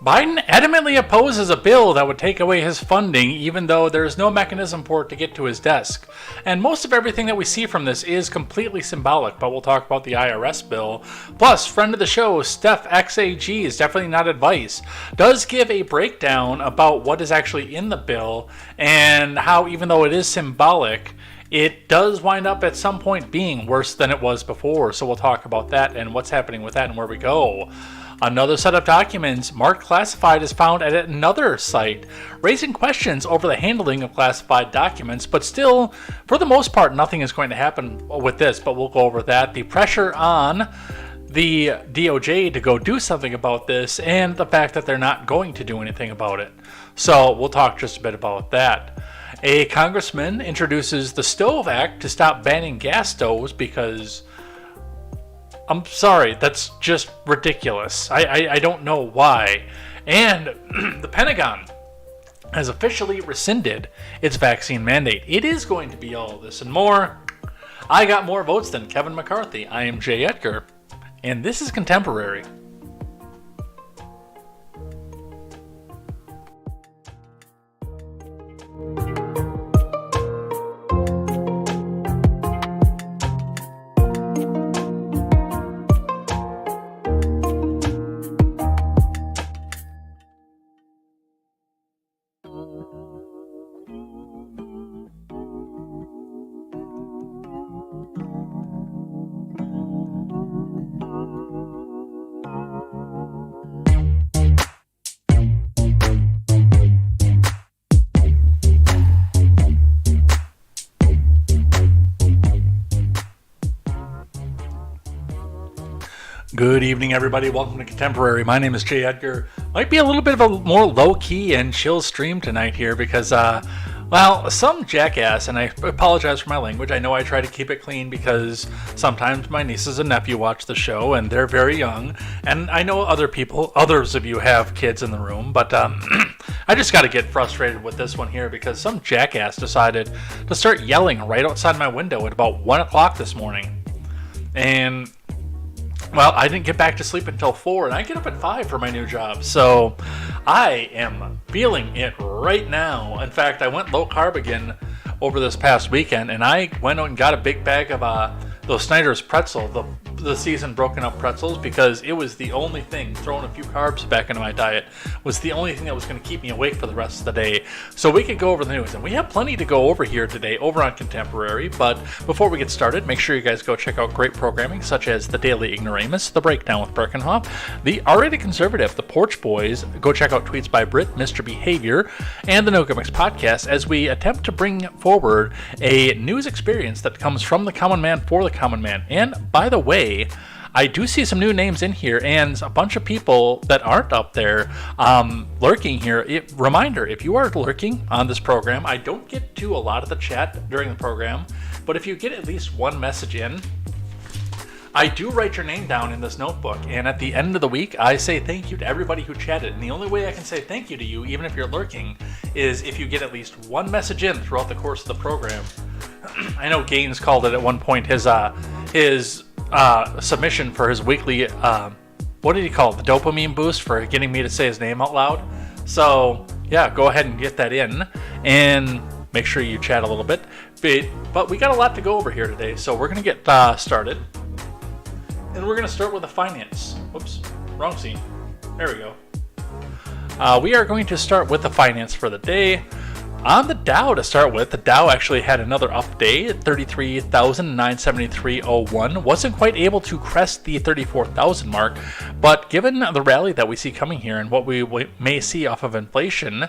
Biden adamantly opposes a bill that would take away his funding, even though there's no mechanism for it to get to his desk. And most of everything that we see from this is completely symbolic, but we'll talk about the IRS bill. Plus, friend of the show, Steph XAG, is definitely not advice, does give a breakdown about what is actually in the bill and how, even though it is symbolic, it does wind up at some point being worse than it was before. So we'll talk about that and what's happening with that and where we go. Another set of documents marked classified is found at another site, raising questions over the handling of classified documents, but still, for the most part, nothing is going to happen with this, but we'll go over that. The pressure on the DOJ to go do something about this, and the fact that they're not going to do anything about it. So we'll talk just a bit about that. A congressman introduces the Stove Act to stop banning gas stoves because, I'm sorry, that's just ridiculous. I don't know why. And the Pentagon has officially rescinded its vaccine mandate. It is going to be all this and more. I got more votes than Kevin McCarthy. I am Jay Edgar, and this is Contemporary. Good evening, everybody. Welcome to Contemporary. My name is Jay Edgar. Might be a little bit of a more low-key and chill stream tonight here because, well, some jackass, and I apologize for my language. I know I try to keep it clean because sometimes my nieces and nephew watch the show and they're very young. And I know others of you have kids in the room, but I just got to get frustrated with this one here because some jackass decided to start yelling right outside my window at about 1 o'clock this morning. And well, I didn't get back to sleep until 4, and I get up at 5 for my new job. So I am feeling it right now. In fact, I went low carb again over this past weekend, and I went out and got a big bag of those Snyder's pretzel, the seasoned broken up pretzels, because it was the only thing, throwing a few carbs back into my diet, was the only thing that was going to keep me awake for the rest of the day. So we could go over the news, and we have plenty to go over here today over on Contemporary. But before we get started, make sure you guys go check out great programming such as The Daily Ignoramus, The Breakdown with Birkenhoff, The R-Rated Conservative, The Porch Boys. Go check out Tweets by Brit, Mr. Behavior, and the No Gimmicks podcast as we attempt to bring forward a news experience that comes from the common man for the common man. And by the way, I do see some new names in here and a bunch of people that aren't up there lurking here. Reminder, if you are lurking on this program, I don't get to a lot of the chat during the program, but if you get at least one message in, I do write your name down in this notebook, and at the end of the week, I say thank you to everybody who chatted. And the only way I can say thank you to you, even if you're lurking, is if you get at least one message in throughout the course of the program. I know Gaines called it at one point his submission for his weekly, what did he call it? The dopamine boost for getting me to say his name out loud. So yeah, go ahead and get that in and make sure you chat a little bit. But we got a lot to go over here today, so we're going to get started. And we're going to start with the finance. Whoops, wrong scene. There we go. We are going to start with the finance for the day. On the Dow to start with, the Dow actually had another up day at 33,973.01. Wasn't quite able to crest the 34,000 mark, but given the rally that we see coming here and what we may see off of inflation,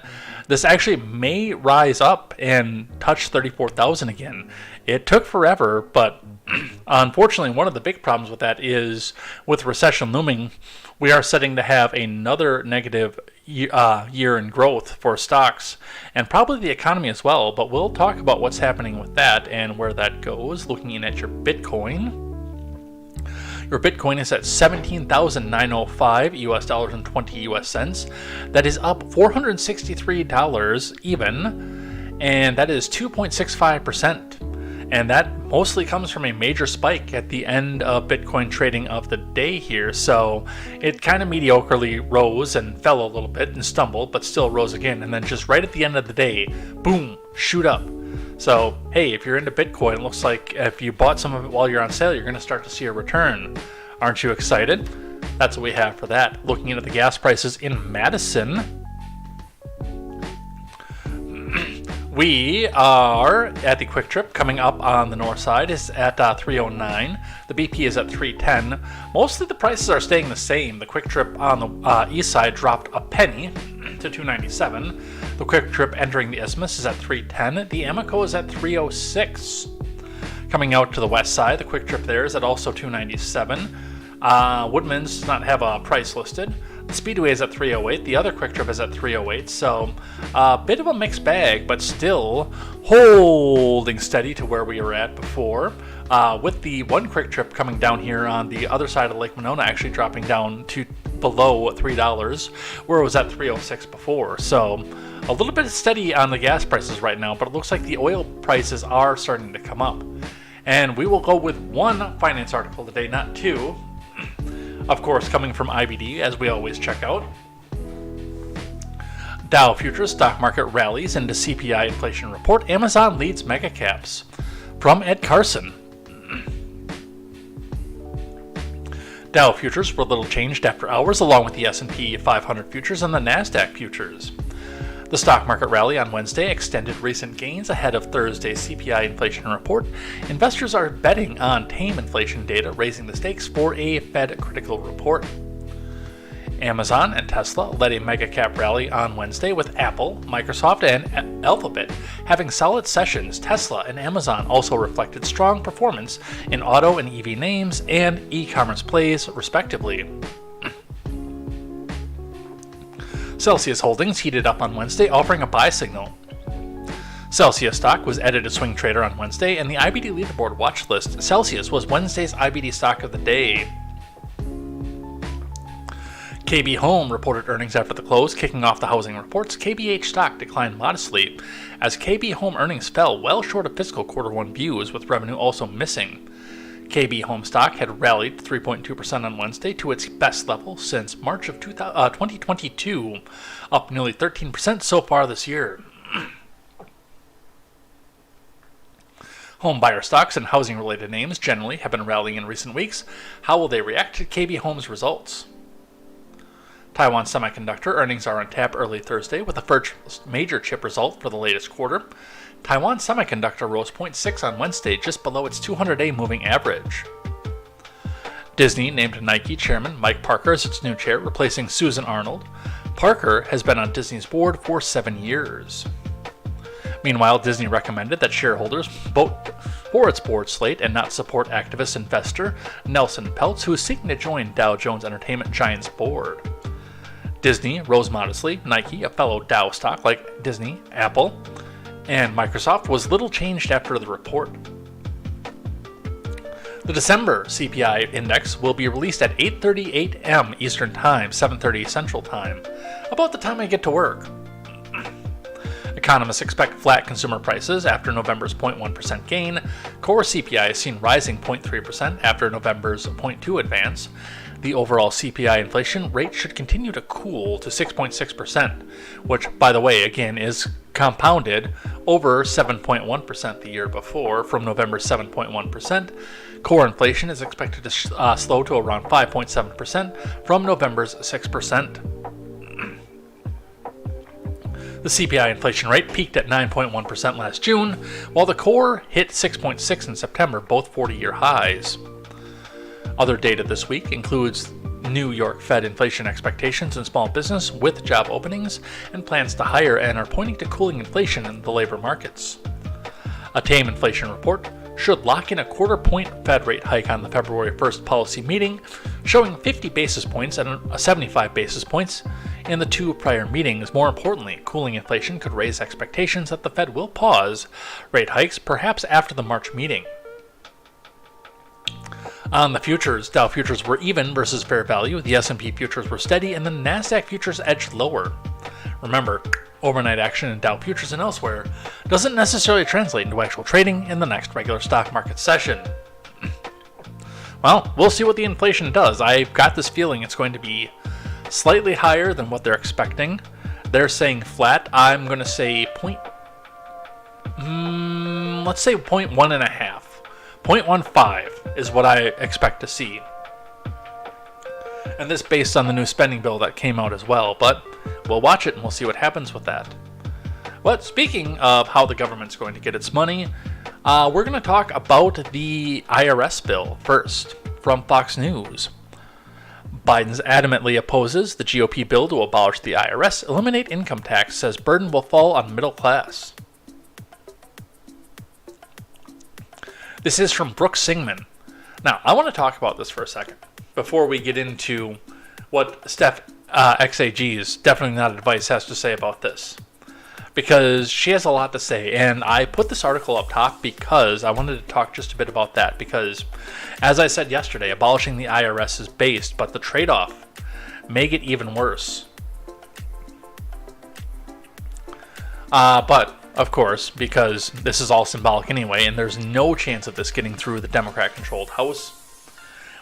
this actually may rise up and touch 34,000 again. It took forever, but unfortunately, one of the big problems with that is with recession looming, we are setting to have another negative year in growth for stocks and probably the economy as well. But we'll talk about what's happening with that and where that goes. Looking at your Bitcoin. Your Bitcoin is at $17,905 US dollars and 20 US cents. That is up $463 even, and that is 2.65%. And that mostly comes from a major spike at the end of Bitcoin trading of the day here. So it kind of mediocrely rose and fell a little bit and stumbled, but still rose again. And then just right at the end of the day, boom, shoot up. So, hey, if you're into Bitcoin, it looks like if you bought some of it while you're on sale, you're going to start to see a return. Aren't you excited? That's what we have for that. Looking into the gas prices in Madison, We are at the Quick Trip coming up on the north side is at 309. The BP is at 310. Mostly the prices are staying the same. The Quick Trip on the east side dropped a penny to 297. The Quick Trip entering the Isthmus is at 310. The Amoco is at 306. Coming out to the west side, the Quick Trip there is at also 297. Woodman's does not have a price listed. The Speedway is at 308. The other Quick Trip is at 308. So a bit of a mixed bag, but still holding steady to where we were at before. With the one Quick Trip coming down here on the other side of Lake Monona, actually dropping down to below $3, where it was at 306 before. So a little bit steady on the gas prices right now, but it looks like the oil prices are starting to come up. And we will go with one finance article today, not two. Of course, coming from IBD, as we always check out. Dow Futures stock market rallies into CPI inflation report. Amazon leads mega caps. From Ed Carson. Dow Futures were little changed after hours, along with the S&P 500 futures and the NASDAQ futures. The stock market rally on Wednesday extended recent gains ahead of Thursday's CPI inflation report. Investors are betting on tame inflation data, raising the stakes for a Fed critical report. Amazon and Tesla led a mega cap rally on Wednesday, with Apple, Microsoft, and Alphabet having solid sessions. Tesla and Amazon also reflected strong performance in auto and EV names and e-commerce plays, respectively. Celsius Holdings heated up on Wednesday, offering a buy signal. Celsius stock was added to Swing Trader on Wednesday, and the IBD leaderboard watch list. Celsius was Wednesday's IBD stock of the day. KB Home reported earnings after the close, kicking off the housing reports. KBH stock declined modestly as KB Home earnings fell well short of fiscal Q1 views, with revenue also missing. KB Home stock had rallied 3.2% on Wednesday to its best level since March of 2022, up nearly 13% so far this year. Home buyer stocks and housing-related names generally have been rallying in recent weeks. How will they react to KB Home's results? Taiwan Semiconductor earnings are on tap early Thursday with the first major chip result for the latest quarter. Taiwan Semiconductor rose 0.6 on Wednesday, just below its 200-day moving average. Disney named Nike chairman Mike Parker as its new chair, replacing Susan Arnold. Parker has been on Disney's board for 7 years. Meanwhile, Disney recommended that shareholders vote for its board slate and not support activist investor Nelson Peltz, who is seeking to join Dow Jones Entertainment Giants' board. Disney rose modestly. Nike, a fellow Dow stock like Disney, Apple, and Microsoft, was little changed after the report. The December CPI index will be released at 8:30 a.m. Eastern Time, 7:30 Central Time, about the time I get to work. Economists expect flat consumer prices after November's 0.1% gain. Core CPI is seen rising 0.3% after November's 0.2 advance. The overall CPI inflation rate should continue to cool to 6.6%, which, by the way, again is compounded over 7.1% the year before from November's 7.1%. Core inflation is expected to slow to around 5.7% from November's 6%. The CPI inflation rate peaked at 9.1% last June, while the core hit 6.6% in September, both 40-year highs. Other data this week includes New York Fed inflation expectations in small business with job openings and plans to hire, and are pointing to cooling inflation in the labor markets. A tame inflation report should lock in a quarter-point Fed rate hike on the February 1st policy meeting, showing 50 basis points and 75 basis points in the two prior meetings. More importantly, cooling inflation could raise expectations that the Fed will pause rate hikes, perhaps after the March meeting. On the futures, Dow futures were even versus fair value, the S&P futures were steady, and the NASDAQ futures edged lower. Remember, overnight action in Dow futures and elsewhere doesn't necessarily translate into actual trading in the next regular stock market session. Well, we'll see what the inflation does. I've got this feeling it's going to be slightly higher than what they're expecting. They're saying flat. I'm going to say let's say 0.1.5. 0.15 is what I expect to see. And this based on the new spending bill that came out as well, but we'll watch it and we'll see what happens with that. But speaking of how the government's going to get its money, we're going to talk about the IRS bill first from Fox News. Biden adamantly opposes the GOP bill to abolish the IRS, eliminate income tax, says burden will fall on middle class. This is from Brooks Singman. Now, I want to talk about this for a second before we get into what Steph XAG's Definitely Not Advice has to say about this. Because she has a lot to say, and I put this article up top because I wanted to talk just a bit about that, because as I said yesterday, abolishing the IRS is based, but the trade-off may get even worse. But, of course, because this is all symbolic anyway, and there's no chance of this getting through the Democrat-controlled House,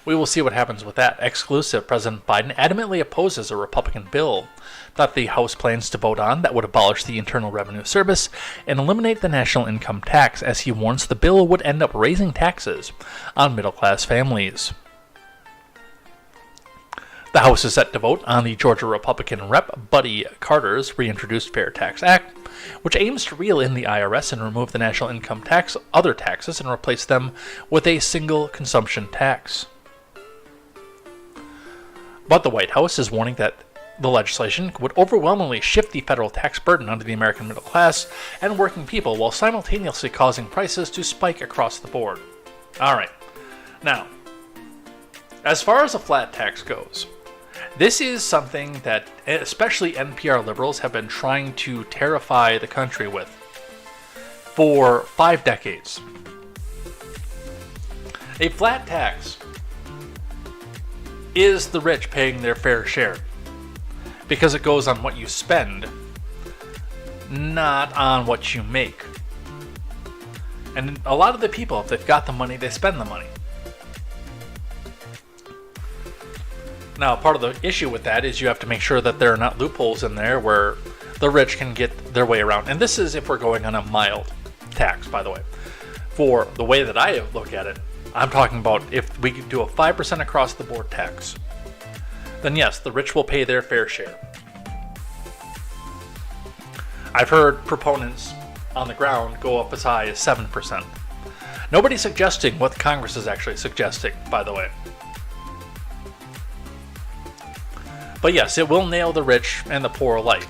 we will see what happens with that. Exclusive, President Biden adamantly opposes a Republican bill that the House plans to vote on that would abolish the Internal Revenue Service and eliminate the national income tax, as he warns the bill would end up raising taxes on middle-class families. The House is set to vote on the Georgia Republican Rep. Buddy Carter's reintroduced Fair Tax Act, which aims to reel in the IRS and remove the national income tax, other taxes, and replace them with a single consumption tax. But the White House is warning that the legislation would overwhelmingly shift the federal tax burden onto the American middle class and working people, while simultaneously causing prices to spike across the board. Alright, now, as far as a flat tax goes, this is something that especially NPR liberals have been trying to terrify the country with for 5 decades. A flat tax is the rich paying their fair share, because it goes on what you spend, not on what you make. And a lot of the people, if they've got the money, they spend the money. Now, part of the issue with that is you have to make sure that there are not loopholes in there where the rich can get their way around. And this is if we're going on a mild tax, by the way. For the way that I look at it, I'm talking about if we do a 5% across the board tax, then yes, the rich will pay their fair share. I've heard proponents on the ground go up as high as 7%. Nobody's suggesting what Congress is actually suggesting, by the way. But yes, it will nail the rich and the poor alike,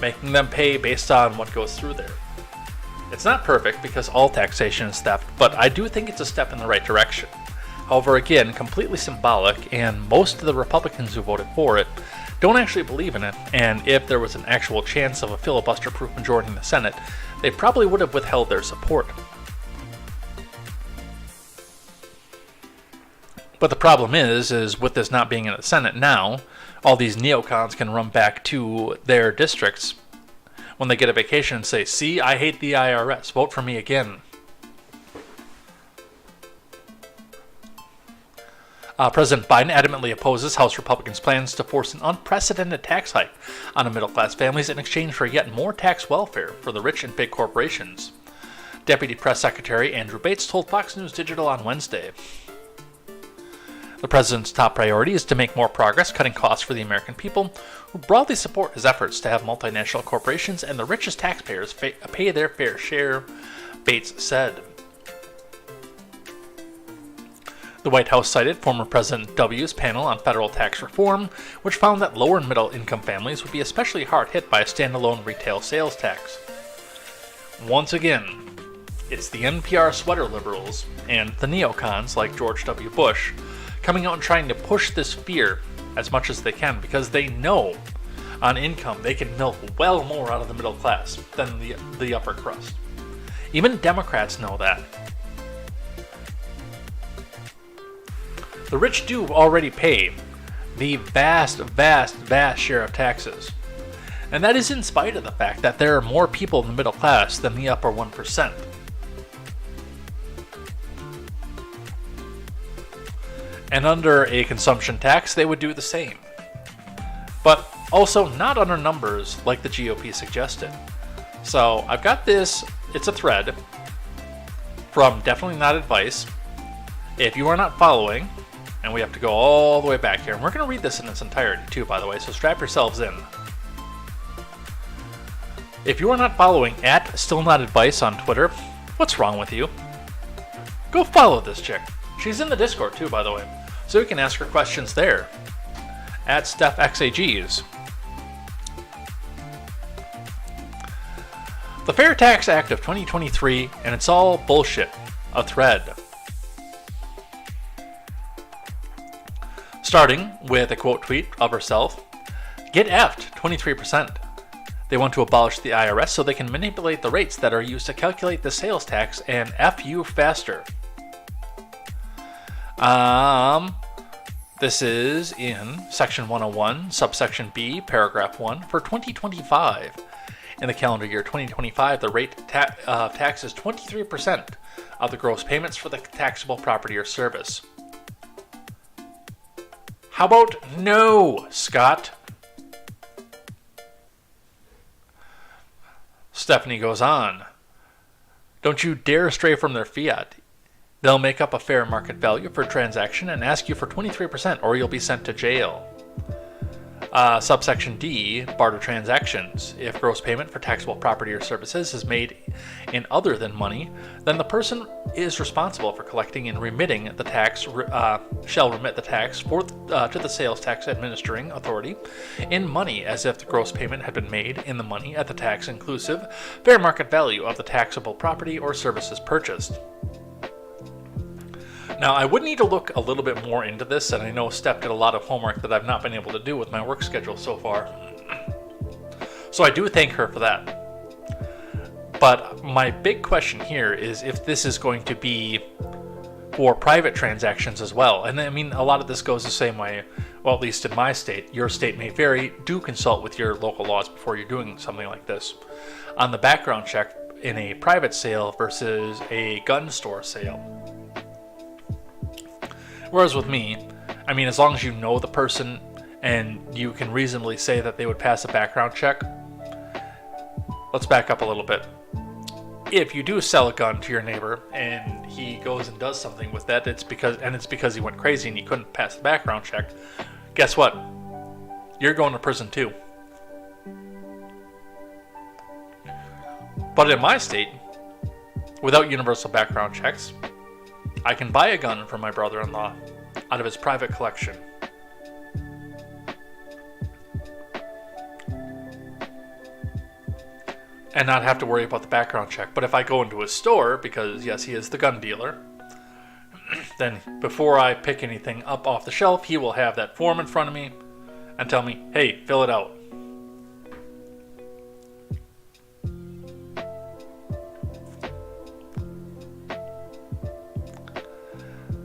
making them pay based on what goes through there. It's not perfect because all taxation is theft, but I do think it's a step in the right direction. However, again, completely symbolic, and most of the Republicans who voted for it don't actually believe in it, and if there was an actual chance of a filibuster-proof majority in the Senate, they probably would have withheld their support. But the problem is with this not being in the Senate now, all these neocons can run back to their districts when they get a vacation and say, see, I hate the IRS, vote for me again. President Biden adamantly opposes House Republicans' plans to force an unprecedented tax hike on middle-class families in exchange for yet more tax welfare for the rich and big corporations. Deputy Press Secretary Andrew Bates told Fox News Digital on Wednesday. The president's top priority is to make more progress cutting costs for the American people, who broadly support his efforts to have multinational corporations and the richest taxpayers pay their fair share, Bates said. The White House cited former President W's panel on federal tax reform, which found that lower and middle-income families would be especially hard hit by a standalone retail sales tax. Once again, it's the NPR sweater liberals and the neocons like George W. Bush coming out and trying to push this fear as much as they can, because they know on income they can milk well more out of the middle class than the upper crust. Even Democrats know that. The rich do already pay the vast share of taxes. And that is in spite of the fact that there are more people in the middle class than the upper 1%. And under a consumption tax, they would do the same. But also not under numbers like the GOP suggested. So I've got this, it's a thread from Definitely Not Advice. If you are not following, and we have to go all the way back here, and we're going to read this in its entirety too, by the way, so strap yourselves in. If you are not following at Still Not Advice on Twitter, what's wrong with you? Go follow this chick. She's in the Discord too, by the way, so you can ask her questions there. At StephXAGs. The Fair Tax Act of 2023, and it's all bullshit. A thread. Starting with a quote tweet of herself. Get effed, 23%. They want to abolish the IRS so they can manipulate the rates that are used to calculate the sales tax and F you faster. This is in Section 101, Subsection B, Paragraph 1 for 2025. In the calendar year 2025, the rate tax is 23% of the gross payments for the taxable property or service. How about no, Scott? Stephanie goes on. Don't you dare stray from their fiat. They'll make up a fair market value for a transaction and ask you for 23% or you'll be sent to jail. Subsection D, barter transactions. If gross payment for taxable property or services is made in other than money, then the person is responsible for collecting and remitting the tax, shall remit the tax to the sales tax administering authority in money as if the gross payment had been made in the money at the tax inclusive fair market value of the taxable property or services purchased. Now, I would need to look a little bit more into this, and I know Steph did a lot of homework that I've not been able to do with my work schedule so far. So I do thank her for that. But my big question here is if this is going to be for private transactions as well. And I mean, a lot of this goes the same way, well, at least in my state. Your state may vary. Do consult with your local laws before you're doing something like this. On the background check in a private sale versus a gun store sale. Whereas with me, I mean, as long as you know the person and you can reasonably say that they would pass a background check. Let's back up a little bit. If you do sell a gun to your neighbor and he goes and does something with that, it's because he went crazy and he couldn't pass the background check. Guess what? You're going to prison too. But in my state, without universal background checks, I can buy a gun from my brother-in-law out of his private collection. And not have to worry about the background check. But if I go into his store, because yes, he is the gun dealer, then before I pick anything up off the shelf, he will have that form in front of me and tell me, hey, fill it out.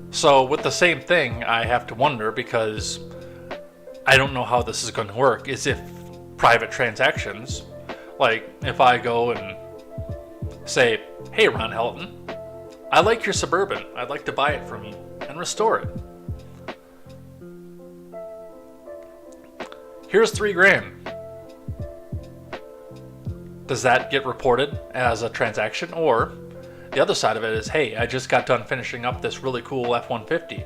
So with the same thing, I have to wonder, because I don't know how this is going to work, is if private transactions, like if I go and say, hey Ron Helton, I like your Suburban, I'd like to buy it from you and restore it. Here's $3,000. Does that get reported as a transaction? Or the other side of it is, hey, I just got done finishing up this really cool F-150.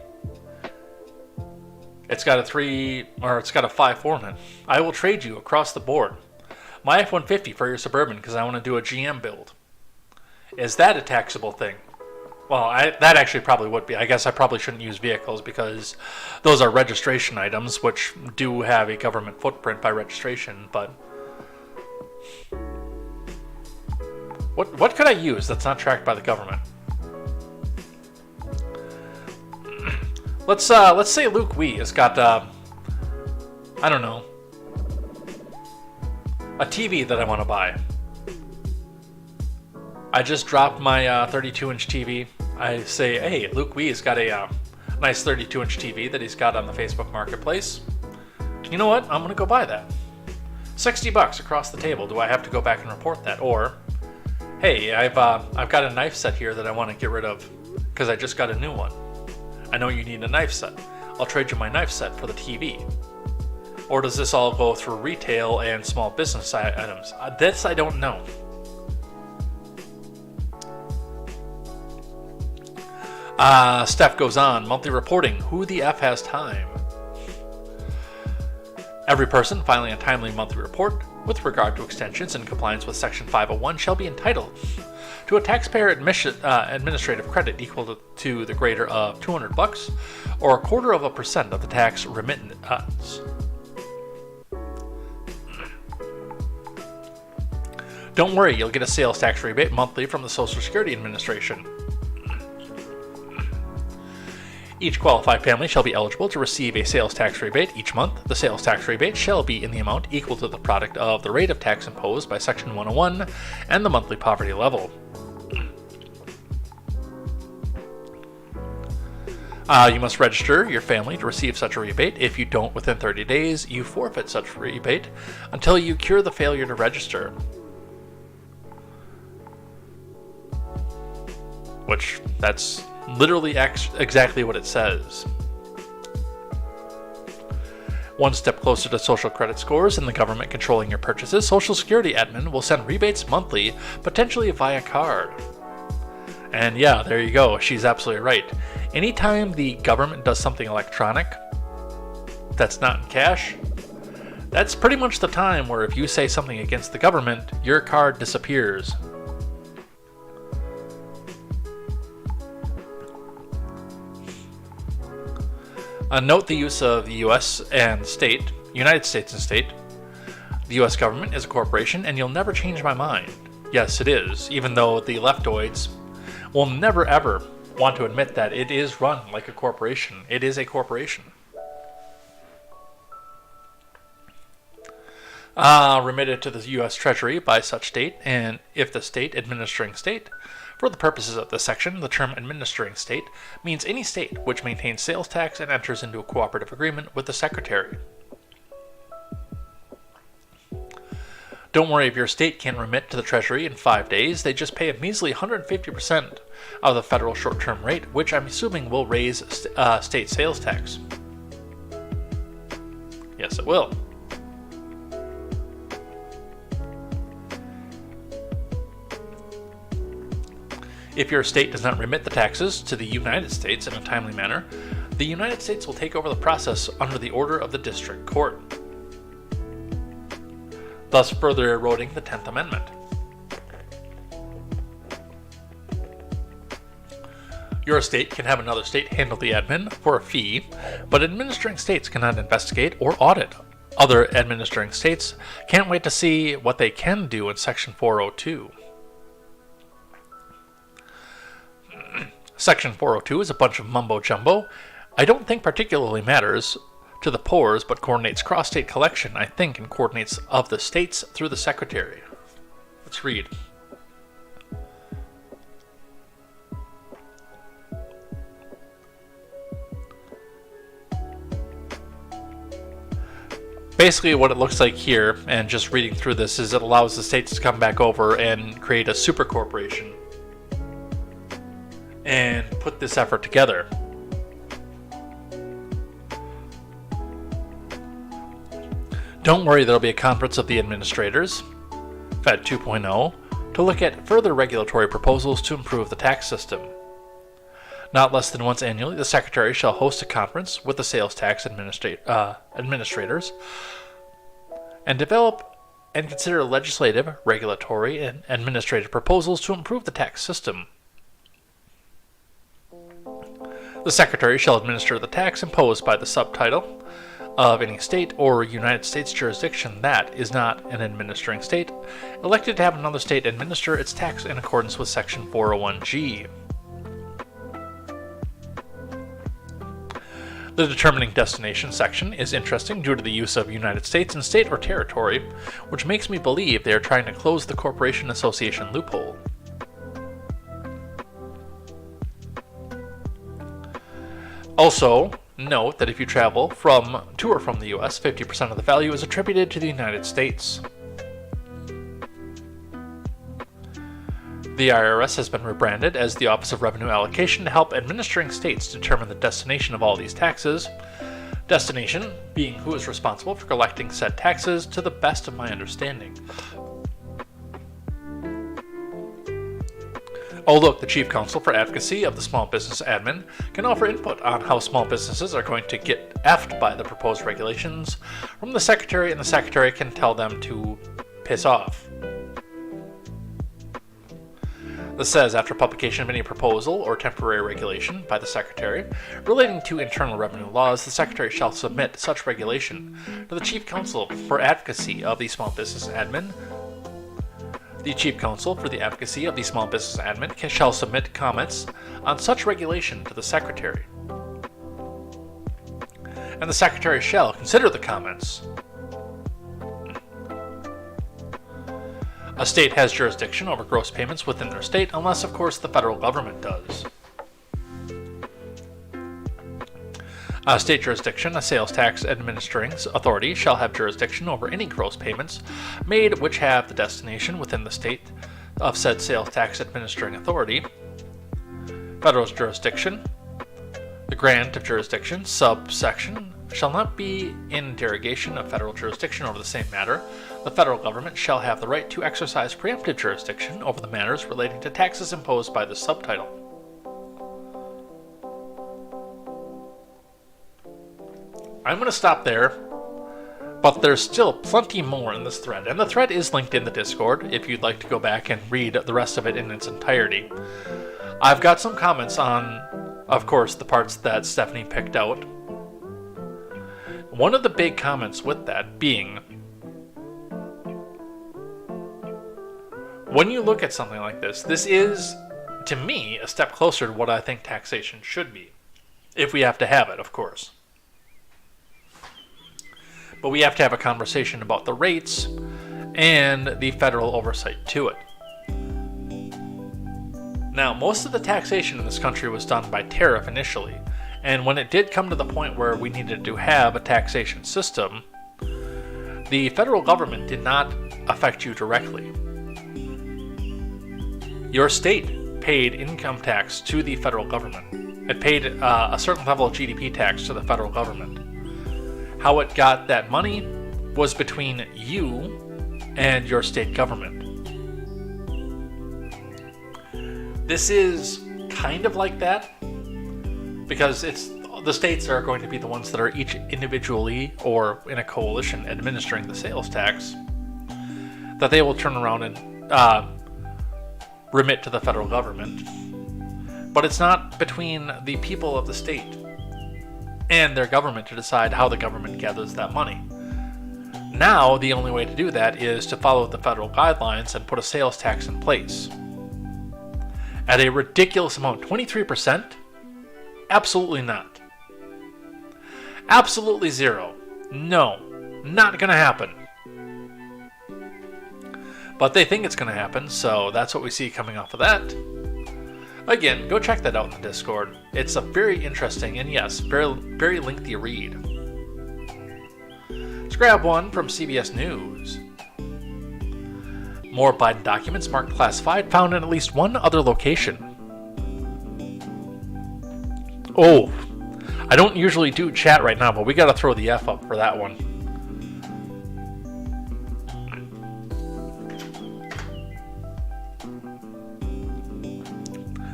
It's got a 5 in it. I will trade you across the board my F-150 for your Suburban because I want to do a GM build. Is that a taxable thing? Well, that actually probably would be. I guess I probably shouldn't use vehicles because those are registration items, which do have a government footprint by registration, but What could I use that's not tracked by the government? Let's say Luke Wee has got I don't know, a TV that I want to buy. I just dropped my 32-inch TV. I say, hey, Luke Wee has got a nice 32-inch TV that he's got on the Facebook Marketplace. You know what? I'm gonna go buy that. $60 across the table. Do I have to go back and report that? Or, hey, I've got a knife set here that I want to get rid of because I just got a new one. I know you need a knife set. I'll trade you my knife set for the TV. Or does this all go through retail and small business items? This I don't know. Steph goes on. Monthly reporting. Who the F has time? Every person filing a timely monthly report with regard to extensions in compliance with Section 501 shall be entitled to a taxpayer administrative credit equal to the greater of $200 or 0.25% of the tax remittance. Don't worry, you'll get a sales tax rebate monthly from the Social Security Administration. Each qualified family shall be eligible to receive a sales tax rebate each month. The sales tax rebate shall be in the amount equal to the product of the rate of tax imposed by Section 101 and the monthly poverty level. You must register your family to receive such a rebate. If you don't within 30 days, you forfeit such rebate until you cure the failure to register. Which, that's literally exactly what it says. One step closer to social credit scores and the government controlling your purchases, Social Security admin will send rebates monthly, potentially via card. And yeah, there you go. She's absolutely right. Anytime the government does something electronic that's not in cash, that's pretty much the time where if you say something against the government, your card disappears. Note the use of the U.S. and state, United States and state. The U.S. government is a corporation, and you'll never change my mind. Yes, it is, even though the leftoids will never ever want to admit that it is run like a corporation. It is a corporation. Remitted to the U.S. Treasury by such state, and if the state administering state. For the purposes of this section, the term administering state means any state which maintains sales tax and enters into a cooperative agreement with the Secretary. Don't worry if your state can't remit to the Treasury in 5 days, they just pay a measly 150% of the federal short-term rate, which I'm assuming will raise state sales tax. Yes, it will. If your state does not remit the taxes to the United States in a timely manner, the United States will take over the process under the order of the District Court, thus further eroding the 10th Amendment. Your state can have another state handle the admin for a fee, but administering states cannot investigate or audit. Other administering states can't wait to see what they can do in Section 402. Section 402 is a bunch of mumbo-jumbo. I don't think particularly matters to the poors, but coordinates cross-state collection, I think, and coordinates of the states through the Secretary. Let's read. Basically what it looks like here, and just reading through this, is it allows the states to come back over and create a super corporation and put this effort together. Don't worry, there'll be a conference of the administrators, Fed 2.0, to look at further regulatory proposals to improve the tax system. Not less than once annually, the Secretary shall host a conference with the sales tax administrators and develop and consider legislative, regulatory, and administrative proposals to improve the tax system. The Secretary shall administer the tax imposed by the subtitle of any state or United States jurisdiction that is not an administering state, elected to have another state administer its tax in accordance with Section 401G. The determining destination section is interesting due to the use of United States and state or territory, which makes me believe they are trying to close the corporation association loophole. Also, note that if you travel to or from the U.S., 50% of the value is attributed to the United States. The IRS has been rebranded as the Office of Revenue Allocation to help administering states determine the destination of all these taxes. Destination being who is responsible for collecting said taxes to the best of my understanding. Oh look, the Chief Counsel for Advocacy of the Small Business Admin can offer input on how small businesses are going to get effed by the proposed regulations from the Secretary, and the Secretary can tell them to piss off. This says, after publication of any proposal or temporary regulation by the Secretary relating to internal revenue laws, the Secretary shall submit such regulation to the Chief Counsel for Advocacy of the Small Business Admin. The Chief Counsel for the Advocacy of the Small Business Admin shall submit comments on such regulation to the Secretary. And the Secretary shall consider the comments. A state has jurisdiction over gross payments within their state, unless, of course, the federal government does. A state jurisdiction, a sales tax administering authority, shall have jurisdiction over any gross payments made which have the destination within the state of said sales tax administering authority. Federal jurisdiction, the grant of jurisdiction, subsection, shall not be in derogation of federal jurisdiction over the same matter. The federal government shall have the right to exercise preemptive jurisdiction over the matters relating to taxes imposed by this subtitle. I'm going to stop there, but there's still plenty more in this thread, and the thread is linked in the Discord if you'd like to go back and read the rest of it in its entirety. I've got some comments on, of course, the parts that Stephanie picked out. One of the big comments with that being, when you look at something like this, this is, to me, a step closer to what I think taxation should be. If we have to have it, of course. But we have to have a conversation about the rates and the federal oversight to it. Now, most of the taxation in this country was done by tariff initially, and when it did come to the point where we needed to have a taxation system, the federal government did not affect you directly. Your state paid income tax to the federal government. It paid a certain level of GDP tax to the federal government. How it got that money was between you and your state government. This is kind of like that, because the states are going to be the ones that are each individually or in a coalition administering the sales tax, that they will turn around and remit to the federal government. But it's not between the people of the state and their government to decide how the government gathers that money. Now, the only way to do that is to follow the federal guidelines and put a sales tax in place. At a ridiculous amount, 23%? Absolutely not. Absolutely zero. No, not gonna happen. But they think it's gonna happen, so that's what we see coming off of that. Again, go check that out in the Discord. It's a very interesting and yes, very, very lengthy read. Let's grab one from CBS News. More Biden documents marked classified found in at least one other location. Oh, I don't usually do chat right now, but we gotta throw the F up for that one.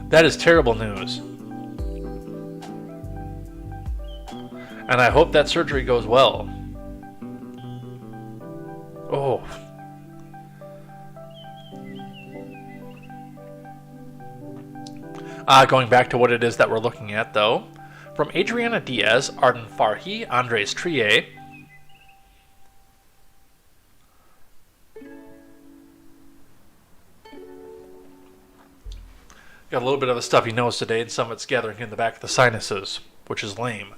That is terrible news. And I hope that surgery goes well. Oh. Going back to what it is that we're looking at, though. From Adriana Diaz, Arden Farhi, Andres Trier. Got a little bit of a stuffy nose today, and some of it's gathering in the back of the sinuses, which is lame.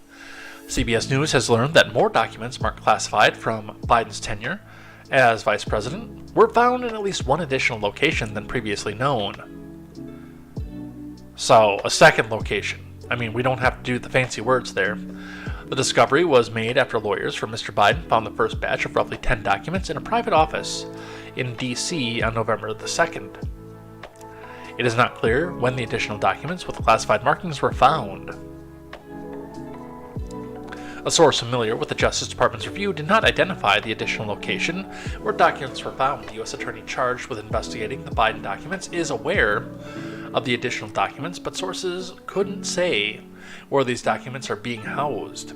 CBS News has learned that more documents marked classified from Biden's tenure as vice president were found in at least one additional location than previously known. So, a second location. I mean, we don't have to do the fancy words there. The discovery was made after lawyers for Mr. Biden found the first batch of roughly 10 documents in a private office in D.C. on November the 2nd. It is not clear when the additional documents with classified markings were found. A source familiar with the Justice Department's review did not identify the additional location where documents were found. The U.S. attorney charged with investigating the Biden documents is aware of the additional documents, but sources couldn't say where these documents are being housed.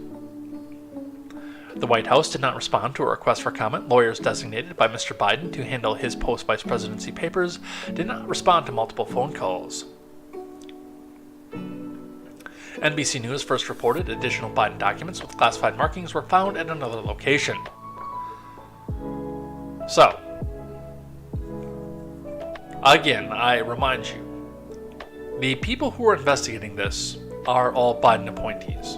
The White House did not respond to a request for comment. Lawyers designated by Mr. Biden to handle his post-vice presidency papers did not respond to multiple phone calls. NBC News first reported additional Biden documents with classified markings were found at another location. So, again, I remind you, the people who are investigating this are all Biden appointees.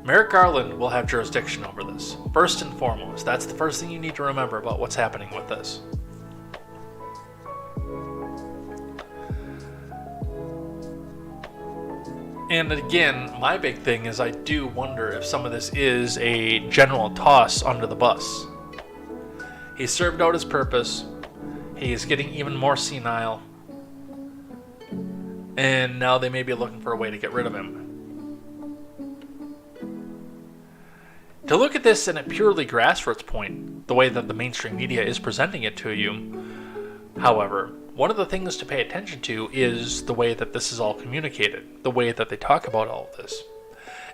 Merrick Garland will have jurisdiction over this, first and foremost. That's the first thing you need to remember about what's happening with this. And again, my big thing is I do wonder if some of this is a general toss under the bus. He served out his purpose. He is getting even more senile. And now they may be looking for a way to get rid of him. To look at this in a purely grassroots point, the way that the mainstream media is presenting it to you, however, one of the things to pay attention to is the way that this is all communicated, the way that they talk about all of this.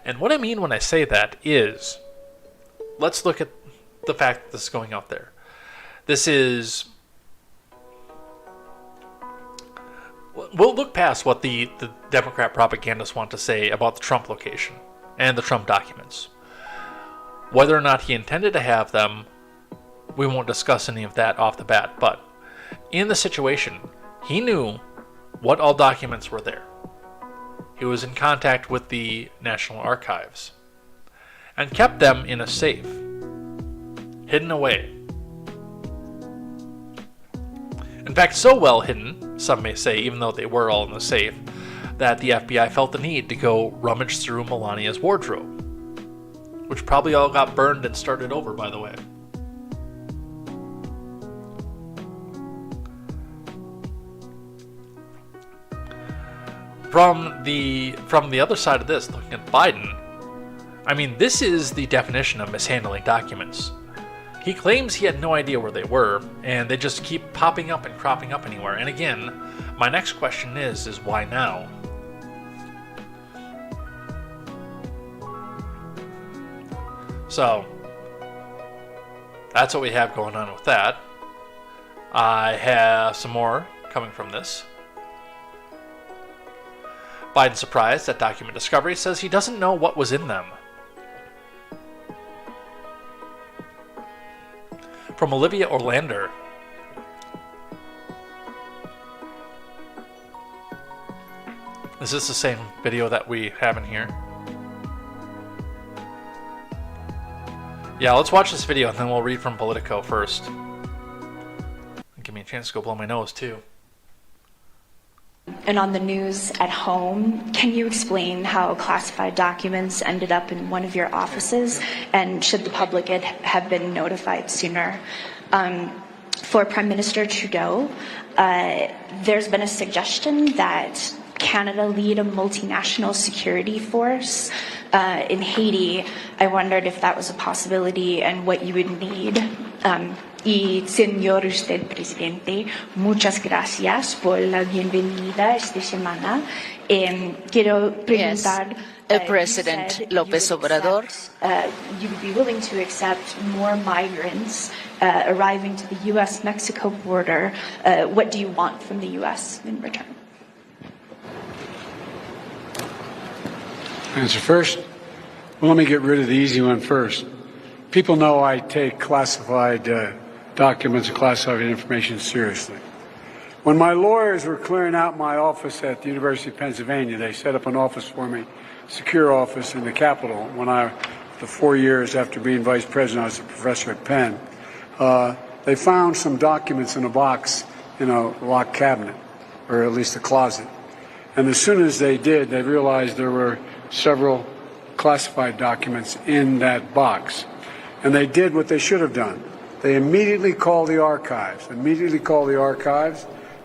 And what I mean when I say that is, let's look at the fact that this is going out there. This is... We'll look past what the Democrat propagandists want to say about the Trump location and the Trump documents. Whether or not he intended to have them, we won't discuss any of that off the bat, but in the situation, he knew what all documents were there. He was in contact with the National Archives and kept them in a safe, hidden away. In fact, so well hidden, some may say, even though they were all in the safe, that the FBI felt the need to go rummage through Melania's wardrobe, which probably all got burned and started over, by the way. From the other side of this, looking at Biden, I mean, this is the definition of mishandling documents. He claims he had no idea where they were, and they just keep popping up and cropping up anywhere. And again, my next question is why now? So, that's what we have going on with that. I have some more coming from this. Biden surprised at document discovery, says he doesn't know what was in them. From Olivia Orlander. Is this the same video that we have in here? Yeah, let's watch this video and then we'll read from Politico first. Give me a chance to go blow my nose too. And on the news at home, can you explain how classified documents ended up in one of your offices, and should the public have been notified sooner? For Prime Minister Trudeau, there's been a suggestion that Canada lead a multinational security force in Haiti. I wondered if that was a possibility and what you would need. Y señor usted presidente, muchas gracias por la bienvenida esta semana. Quiero preguntar. Yes. President López Obrador. You would be willing to accept more migrants arriving to the U.S.-Mexico border. What do you want from the U.S. in return? Answer first. Well, let me get rid of the easy one first. People know I take classified documents and classified information seriously. When my lawyers were clearing out my office at the University of Pennsylvania, they set up an office for me, secure office in the Capitol. The 4 years after being vice president, I was a professor at Penn. They found some documents in a box in a locked cabinet, or at least a closet. And as soon as they did, they realized there were several classified documents in that box. And they did what they should have done. They immediately called the archives,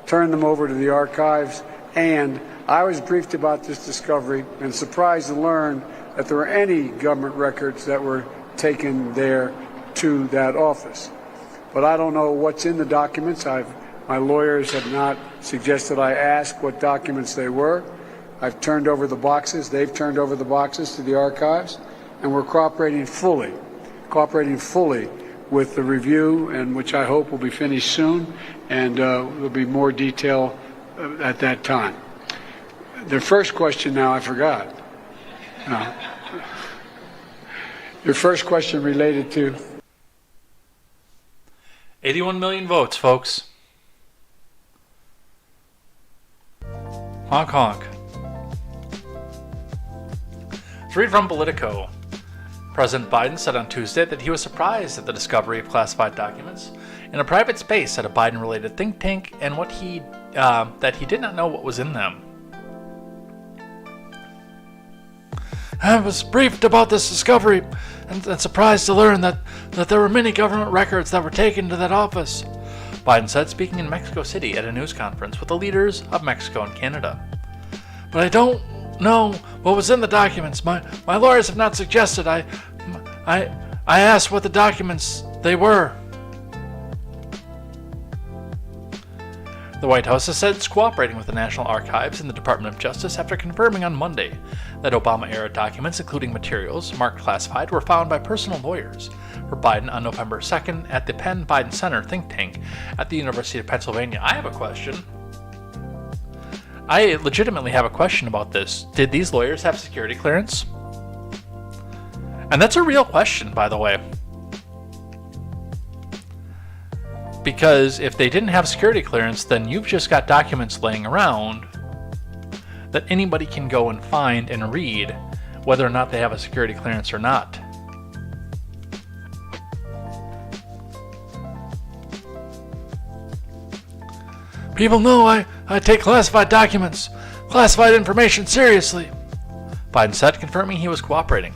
turned them over to the archives, and I was briefed about this discovery and surprised to learn that there were any government records that were taken there to that office. But I don't know what's in the documents. My lawyers have not suggested I ask what documents they were. I've turned over the boxes. They've turned over the boxes to the archives. and we're cooperating fully with the review, and which I hope will be finished soon, and there'll be more detail at that time. The first question now I forgot. Your first question related to? 81 million votes, folks. Honk honk. To read from Politico, President Biden said on Tuesday that he was surprised at the discovery of classified documents in a private space at a Biden-related think tank, and that he did not know what was in them. I was briefed about this discovery and surprised to learn that there were many government records that were taken to that office, Biden said, speaking in Mexico City at a news conference with the leaders of Mexico and Canada. But I don't know what was in the documents. My lawyers have not suggested. I asked what the documents they were. The White House has said it's cooperating with the National Archives and the Department of Justice after confirming on Monday that Obama-era documents, including materials marked classified, were found by personal lawyers for Biden on November 2nd at the Penn Biden Center think tank at the University of Pennsylvania. I have a question. I legitimately have a question about this. Did these lawyers have security clearance? And that's a real question, by the way. Because if they didn't have security clearance, then you've just got documents laying around that anybody can go and find and read, whether or not they have a security clearance or not. People know I take classified documents, classified information seriously, Biden said, confirming he was cooperating.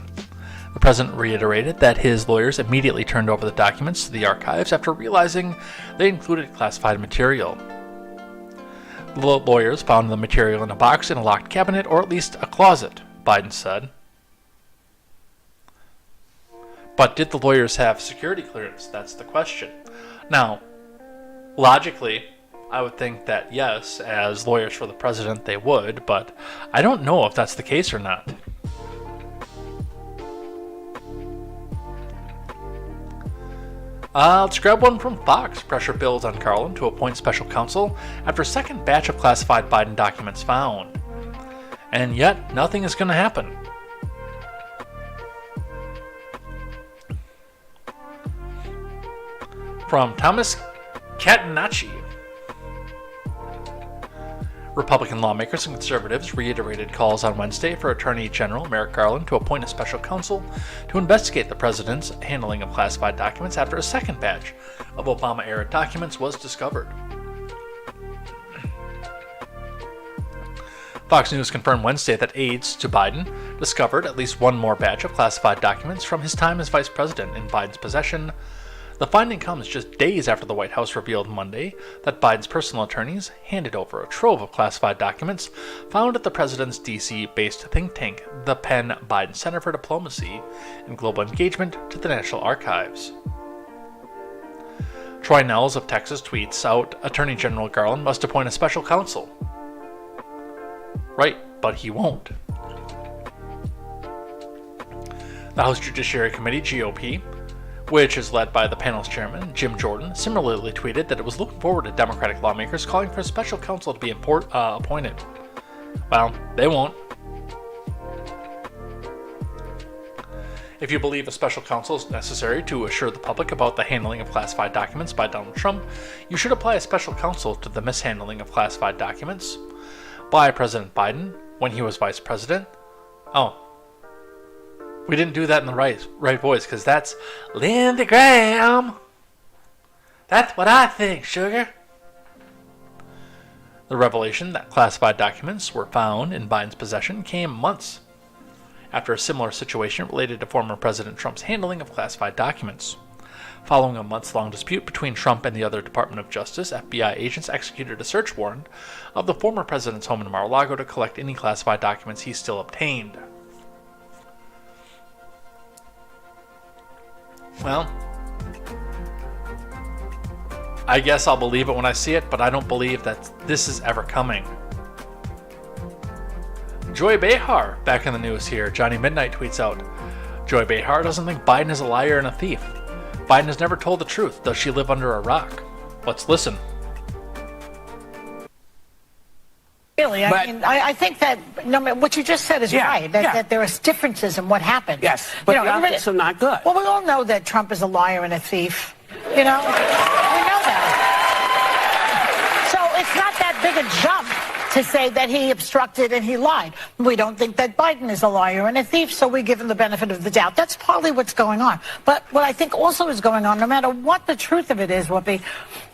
The president reiterated that his lawyers immediately turned over the documents to the archives after realizing they included classified material. The lawyers found the material in a box in a locked cabinet, or at least a closet, Biden said. But did the lawyers have security clearance? That's the question. Now, logically, I would think that yes, as lawyers for the president they would, but I don't know if that's the case or not. Let's grab one from Fox. Pressure builds on Garland to appoint special counsel after second batch of classified Biden documents found. And yet, nothing is going to happen. From Thomas Catenacci. Republican lawmakers and conservatives reiterated calls on Wednesday for Attorney General Merrick Garland to appoint a special counsel to investigate the president's handling of classified documents after a second batch of Obama-era documents was discovered. Fox News confirmed Wednesday that aides to Biden discovered at least one more batch of classified documents from his time as vice president in Biden's possession. The finding comes just days after the White House revealed Monday that Biden's personal attorneys handed over a trove of classified documents found at the president's D.C.-based think tank, the Penn Biden Center for Diplomacy and Global Engagement, to the National Archives. Troy Nehls of Texas tweets out, Attorney General Garland must appoint a special counsel. Right, but he won't. The House Judiciary Committee, GOP, which is led by the panel's chairman, Jim Jordan, similarly tweeted that it was looking forward to Democratic lawmakers calling for a special counsel to be appointed. Well, they won't. If you believe a special counsel is necessary to assure the public about the handling of classified documents by Donald Trump, you should apply a special counsel to the mishandling of classified documents by President Biden when he was vice president. Oh, we didn't do that in the right voice, because that's Lindsey Graham. That's what I think, sugar. The revelation that classified documents were found in Biden's possession came months after a similar situation related to former President Trump's handling of classified documents. Following a months-long dispute between Trump and the other Department of Justice, FBI agents executed a search warrant of the former president's home in Mar-a-Lago to collect any classified documents he still obtained. Well, I guess I'll believe it when I see it, but I don't believe that this is ever coming. Joy Behar, back in the news here. Johnny Midnight tweets out, Joy Behar doesn't think Biden is a liar and a thief. Biden has never told the truth. Does she live under a rock? Let's listen. Really, I think that what you just said is right, that there are differences in what happened. Yes, but the optics are not good. Well, we all know that Trump is a liar and a thief. You know? We know that. So it's not that big a jump to say that he obstructed and he lied. We don't think that Biden is a liar and a thief, so we give him the benefit of the doubt. That's partly what's going on. But what I think also is going on, no matter what the truth of it is, Whoopi,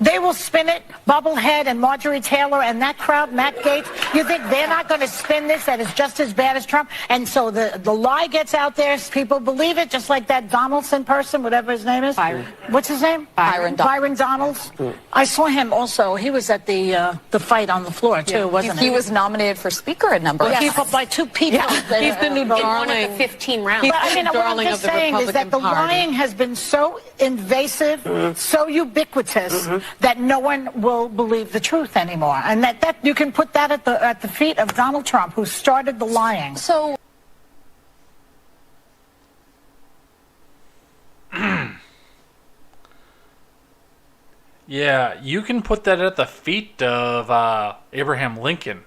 they will spin it, Bubblehead and Marjorie Taylor and that crowd, Matt Gaetz. You think they're not going to spin this, that it's just as bad as Trump? And so the lie gets out there, people believe it, just like that Donaldson person, whatever his name is. Byron. What's his name? Byron Donalds. I saw him also. He was at the fight on the floor, too, wasn't he? He was nominated for Speaker a number of times. By two people. He's the new darling. One of the 15 rounds. But I mean, what I'm just saying is that the lying has been so invasive, so ubiquitous, that no one will believe the truth anymore. And that you can put that at the feet of Donald Trump, who started the lying. So Yeah, you can put that at the feet of Abraham Lincoln,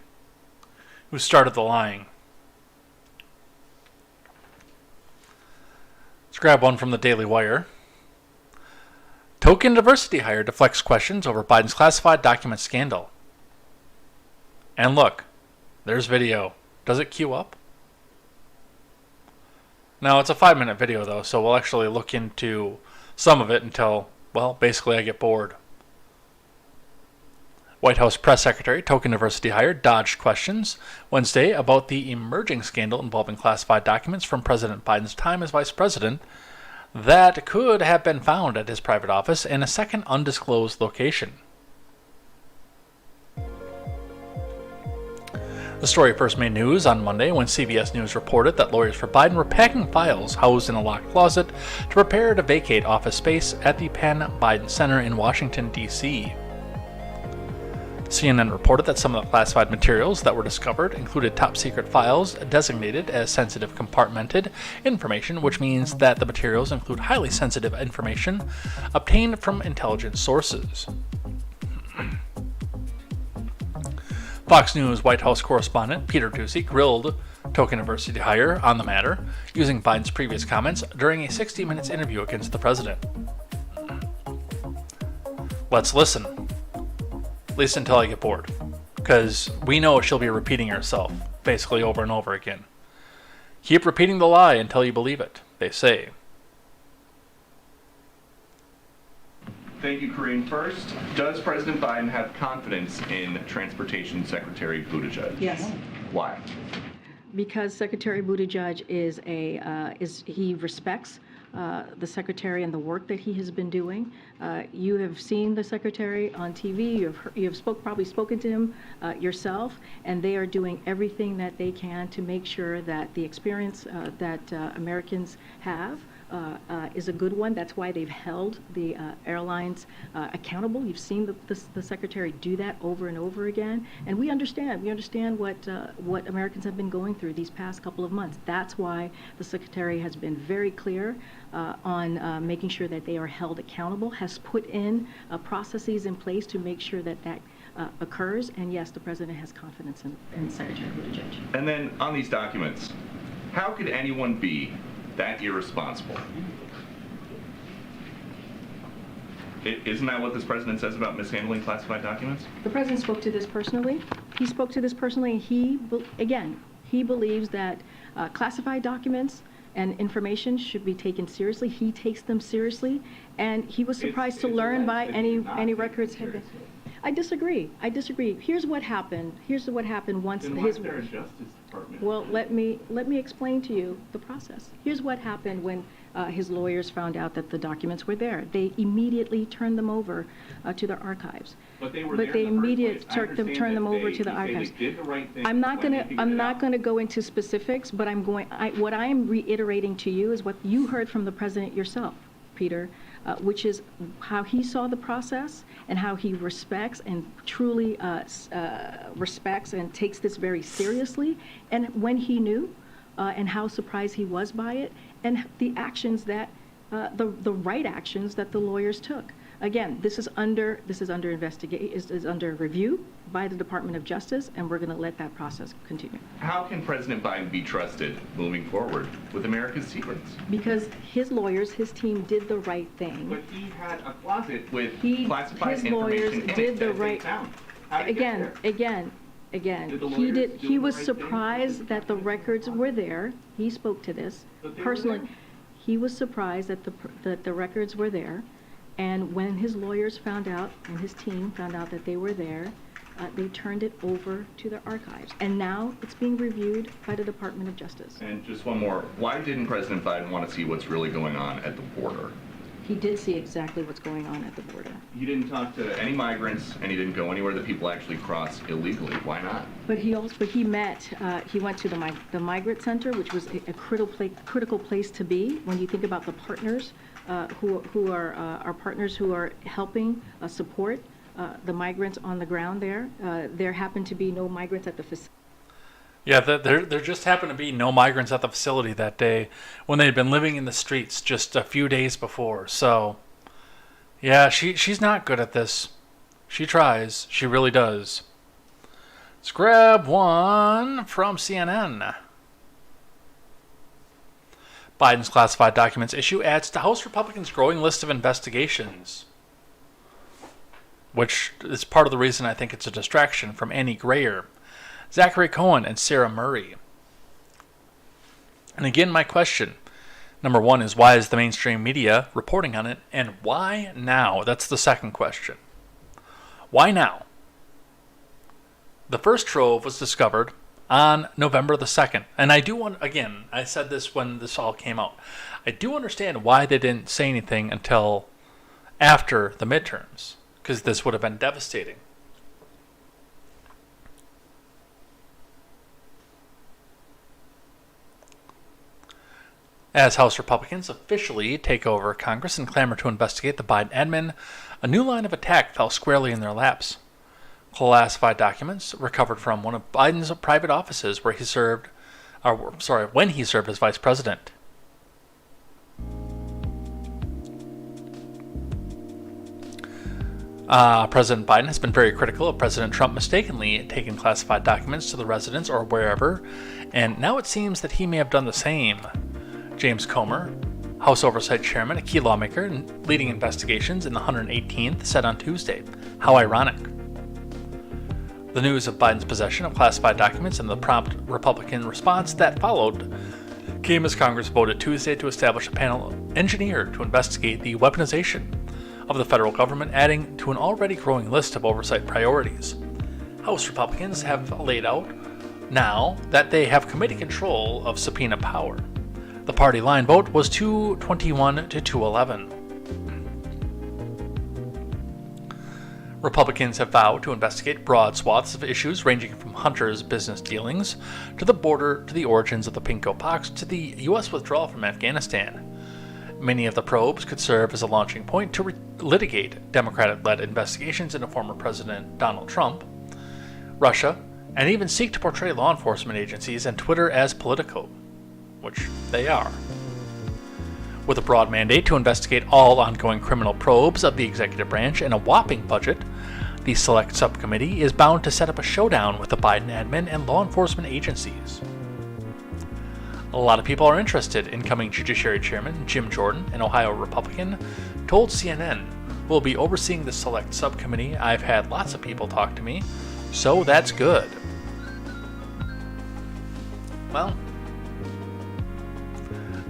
who started the lying. Let's grab one from the Daily Wire. Token diversity hire deflects questions over Biden's classified document scandal. And look, there's video. Does it queue up? No, it's a 5-minute video though, so we'll actually look into some of it until, well, basically I get bored. White House press secretary, token diversity hire, dodged questions Wednesday about the emerging scandal involving classified documents from President Biden's time as vice president that could have been found at his private office in a second undisclosed location. The story first made news on Monday when CBS News reported that lawyers for Biden were packing files housed in a locked closet to prepare to vacate office space at the Penn Biden Center in Washington, D.C. CNN reported that some of the classified materials that were discovered included top-secret files designated as sensitive compartmented information, which means that the materials include highly sensitive information obtained from intelligence sources. Fox News White House correspondent Peter Doocy grilled token diversity hire on the matter, using Biden's previous comments during a 60 Minutes interview against the president. Let's listen. At least until I get bored. Because we know she'll be repeating herself, basically over and over again. Keep repeating the lie until you believe it, they say. Thank you, Corinne. First, does President Biden have confidence in Transportation Secretary Buttigieg? Yes. Why? Because Secretary Buttigieg he respects the secretary and the work that he has been doing. You have seen the secretary on TV. You have probably spoken to him yourself, and they are doing everything that they can to make sure that the experience that Americans have is a good one. That's why they've held the airlines accountable. You've seen the secretary do that over and over again, and we understand. We understand what Americans have been going through these past couple of months. That's why the secretary has been very clear on making sure that they are held accountable. Has put in processes in place to make sure that occurs. And yes, the president has confidence in Secretary Buttigieg. And then on these documents, how could anyone be that irresponsible? Isn't that what this president says about mishandling classified documents? The president spoke to this personally. He spoke to this personally. He believes that classified documents and information should be taken seriously. He takes them seriously, and he was surprised to learn by any records have been. I disagree. Here's what happened. Once his. Well, let me explain to you the process. Here's what happened when his lawyers found out that the documents were there. They immediately turned them over to their archives. But they were immediately turned them over to the archives. They did the right thing. I'm not going to go into specifics, but what I am reiterating to you is what you heard from the president yourself, Peter, which is how he saw the process and how he respects and truly respects and takes this very seriously, and when he knew and how surprised he was by it, and the actions that, the right actions that the lawyers took. Again, this is under is under review by the Department of Justice, and we're going to let that process continue. How can President Biden be trusted moving forward with America's secrets? Because his lawyers, his team did the right thing. But he had a closet with classified his information lawyers in did it the that they right. found. How did it get there? Again, Did the he lawyers did. do He the was right surprised that the records were there. He spoke to this That they were personally. there? He was surprised that the records were there, and when his lawyers found out and his team found out that they were there, they turned it over to the archives, and now it's being reviewed by the Department of Justice. And just one more. Why didn't President Biden want to see what's really going on at the border? He did see exactly what's going on at the border. He didn't talk to any migrants, and he didn't go anywhere that people actually cross illegally. Why not? But he went to the migrant center, which was a critical place to be when you think about the partners who are our partners who are helping support the migrants on the ground there. There happened to be no migrants at the facility. Yeah, there just happened to be no migrants at the facility that day when they'd been living in the streets just a few days before. So, yeah, she's not good at this. She tries. She really does. Let's grab one from CNN. Biden's classified documents issue adds to House Republicans' growing list of investigations, which is part of the reason I think it's a distraction from Annie Grayer, Zachary Cohen, and Sarah Murray. And again, my question, number one, is why is the mainstream media reporting on it, and why now? That's the second question. Why now? The first trove was discovered on November the 2nd. And I do want, again, I said this when this all came out, I do understand why they didn't say anything until after the midterms, because this would have been devastating. As House Republicans officially take over Congress and clamor to investigate the Biden admin, a new line of attack fell squarely in their laps. Classified documents recovered from one of Biden's private offices when he served as vice president. President Biden has been very critical of President Trump mistakenly taking classified documents to the residence or wherever, and now it seems that he may have done the same. James Comer, House Oversight Chairman, a key lawmaker leading investigations in the 118th, said on Tuesday, "How ironic." The news of Biden's possession of classified documents and the prompt Republican response that followed came as Congress voted Tuesday to establish a panel engineered to investigate the weaponization of the federal government, adding to an already growing list of oversight priorities. House Republicans have laid out now that they have committee control of subpoena power. The party line vote was 221 to 211. Republicans have vowed to investigate broad swaths of issues ranging from Hunter's business dealings to the border to the origins of the Pinko Pox to the U.S. withdrawal from Afghanistan. Many of the probes could serve as a launching point to litigate Democratic-led investigations into former President Donald Trump, Russia, and even seek to portray law enforcement agencies and Twitter as political, which they are. With a broad mandate to investigate all ongoing criminal probes of the executive branch and a whopping budget, the Select Subcommittee is bound to set up a showdown with the Biden admin and law enforcement agencies. A lot of people are interested. Incoming Judiciary Chairman Jim Jordan, an Ohio Republican, told CNN, "We'll be overseeing the Select Subcommittee. I've had lots of people talk to me, so that's good." Well,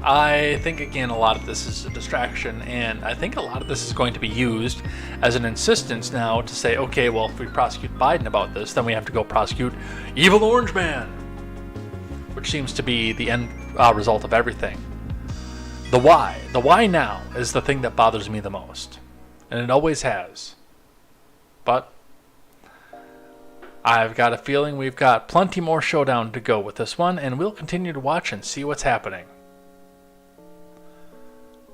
I think, again, a lot of this is a distraction, and I think a lot of this is going to be used as an insistence now to say, okay, well, if we prosecute Biden about this, then we have to go prosecute Evil Orange Man, which seems to be the end result of everything. The why now is the thing that bothers me the most, and it always has. But I've got a feeling we've got plenty more showdown to go with this one, and we'll continue to watch and see what's happening.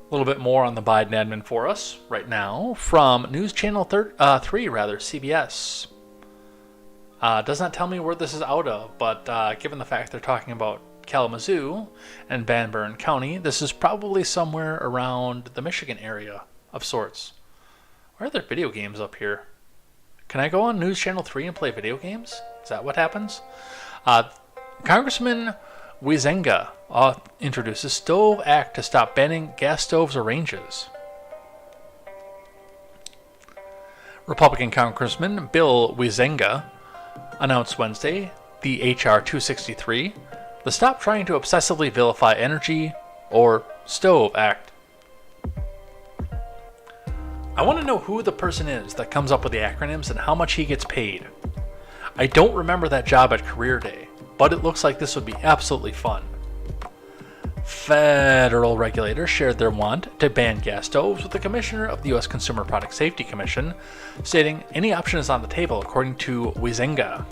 A little bit more on the Biden admin for us right now from News Channel 3, CBS. Does not tell me where this is out of, but given the fact they're talking about Kalamazoo and Van Buren County. This is probably somewhere around the Michigan area of sorts. Why are there video games up here? Can I go on News Channel 3 and play video games? Is that what happens? Congressman Wizenga introduces Stove Act to stop banning gas stoves or ranges. Republican Congressman Bill Wizenga announced Wednesday the H.R. 263, the Stop Trying to Obsessively Vilify Energy, or Stove Act. I want to know who the person is that comes up with the acronyms and how much he gets paid. I don't remember that job at Career Day, but it looks like this would be absolutely fun. Federal regulators shared their want to ban gas stoves with the commissioner of the U.S. Consumer Product Safety Commission, stating any option is on the table, according to Wizenga.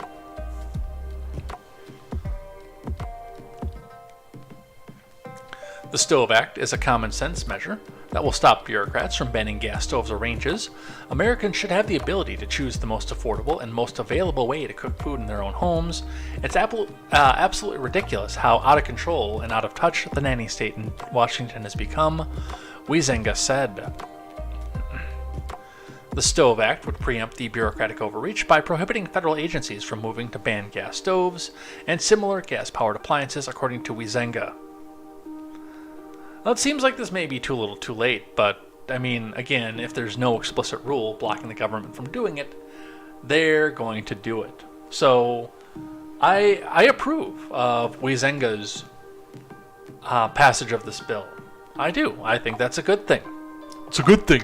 The Stove Act is a common sense measure that will stop bureaucrats from banning gas stoves or ranges. Americans should have the ability to choose the most affordable and most available way to cook food in their own homes. It's absolutely ridiculous how out of control and out of touch the nanny state in Washington has become, Wizenga said. The Stove Act would preempt the bureaucratic overreach by prohibiting federal agencies from moving to ban gas stoves and similar gas-powered appliances, according to Wizenga. Well, it seems like this may be too little too late, but, I mean, again, if there's no explicit rule blocking the government from doing it, they're going to do it. So, I approve of Wizenga's passage of this bill. I do. I think that's a good thing. It's a good thing.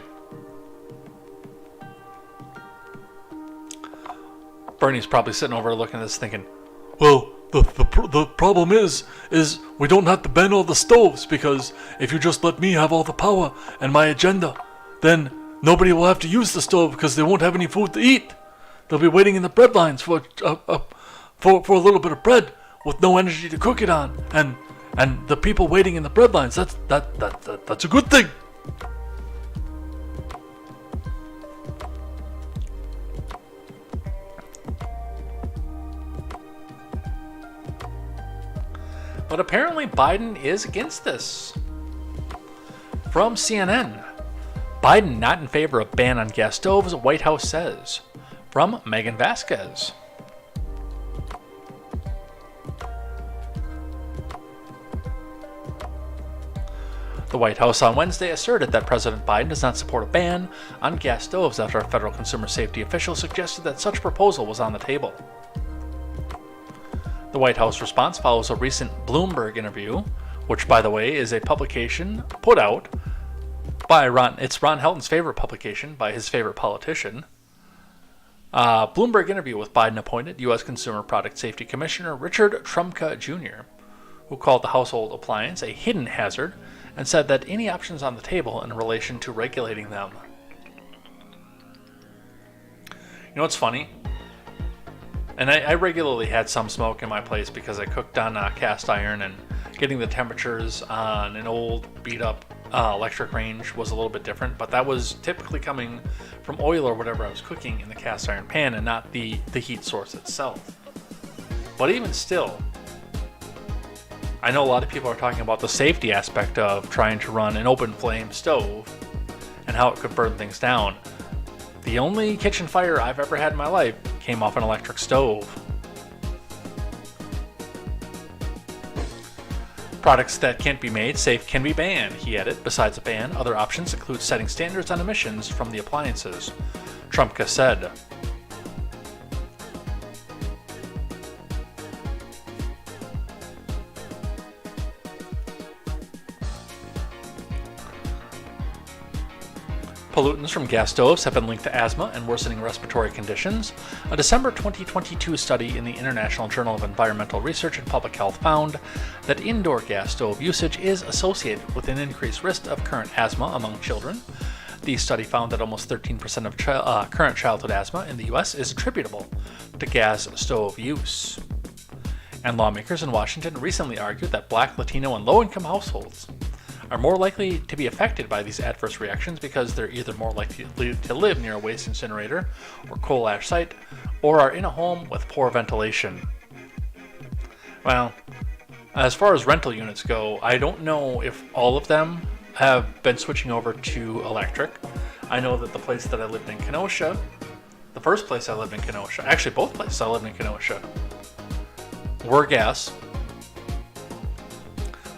Bernie's probably sitting over looking at this thinking, well, the problem is we don't have to ban all the stoves, because if you just let me have all the power and my agenda, then nobody will have to use the stove because they won't have any food to eat. They'll be waiting in the bread lines for a little bit of bread with no energy to cook it on, and the people waiting in the bread lines, that's a good thing. But apparently Biden is against this. From CNN, Biden not in favor of ban on gas stoves, White House says. From Megan Vasquez. The White House on Wednesday asserted that President Biden does not support a ban on gas stoves after a federal consumer safety official suggested that such proposal was on the table. The White House response follows a recent Bloomberg interview, which, by the way, is a publication put out by Ron Helton's favorite publication by his favorite politician. Bloomberg interview with Biden-appointed U.S. Consumer Product Safety Commissioner Richard Trumka Jr., who called the household appliance a hidden hazard and said that any options on the table in relation to regulating them. You know what's funny? And I regularly had some smoke in my place because I cooked on cast iron, and getting the temperatures on an old beat-up electric range was a little bit different, but that was typically coming from oil or whatever I was cooking in the cast iron pan and not the heat source itself. But even still, I know a lot of people are talking about the safety aspect of trying to run an open flame stove and how it could burn things down. The only kitchen fire I've ever had in my life came off an electric stove. Products that can't be made safe can be banned, he added. Besides a ban, other options include setting standards on emissions from the appliances, Trumka said. Pollutants from gas stoves have been linked to asthma and worsening respiratory conditions. A December 2022 study in the International Journal of Environmental Research and Public Health found that indoor gas stove usage is associated with an increased risk of current asthma among children. The study found that almost 13% of current childhood asthma in the U.S. is attributable to gas stove use. And lawmakers in Washington recently argued that Black, Latino, and low-income households are more likely to be affected by these adverse reactions because they're either more likely to live near a waste incinerator or coal ash site, or are in a home with poor ventilation. Well, As far as rental units go, I don't know if all of them have been switching over to electric. I know that the place that I lived in Kenosha, the first place I lived in Kenosha, actually both places I lived in Kenosha, were gas.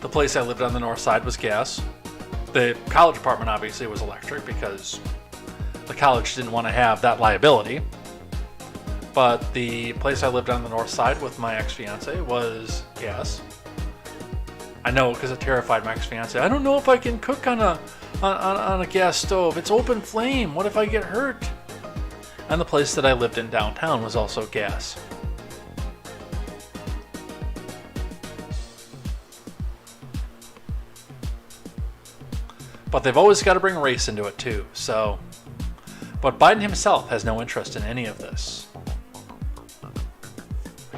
The place I lived on the north side was gas. The college apartment obviously was electric because the college didn't want to have that liability. But the place I lived on the north side with my ex-fiance was gas. I know because it terrified my ex-fiance. I don't know if I can cook on a gas stove. It's open flame. What if I get hurt? And the place that I lived in downtown was also gas. But they've always got to bring race into it too, so. But Biden himself has no interest in any of this.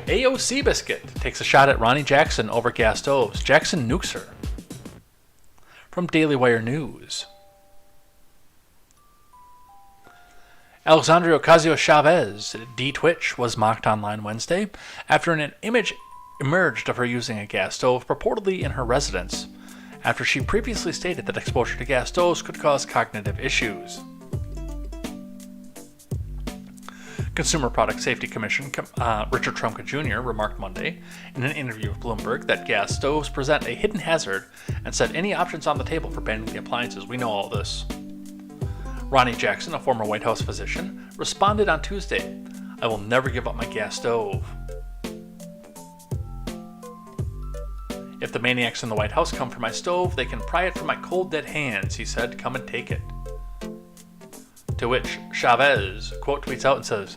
AOC Biscuit takes a shot at Ronnie Jackson over gas stoves. Jackson nukes her. From Daily Wire News. Alexandria Ocasio-Chavez, D-Twitch, was mocked online Wednesday after an image emerged of her using a gas stove purportedly in her residence, after she previously stated that exposure to gas stoves could cause cognitive issues. Consumer Product Safety Commission Richard Trumka Jr. remarked Monday in an interview with Bloomberg that gas stoves present a hidden hazard and said any options on the table for banning the appliances. We know all this. Ronnie Jackson, a former White House physician, responded on Tuesday, "I will never give up my gas stove." "If the maniacs in the White House come for my stove, they can pry it from my cold dead hands," he said. "Come and take it." To which Chavez, quote, tweets out and says,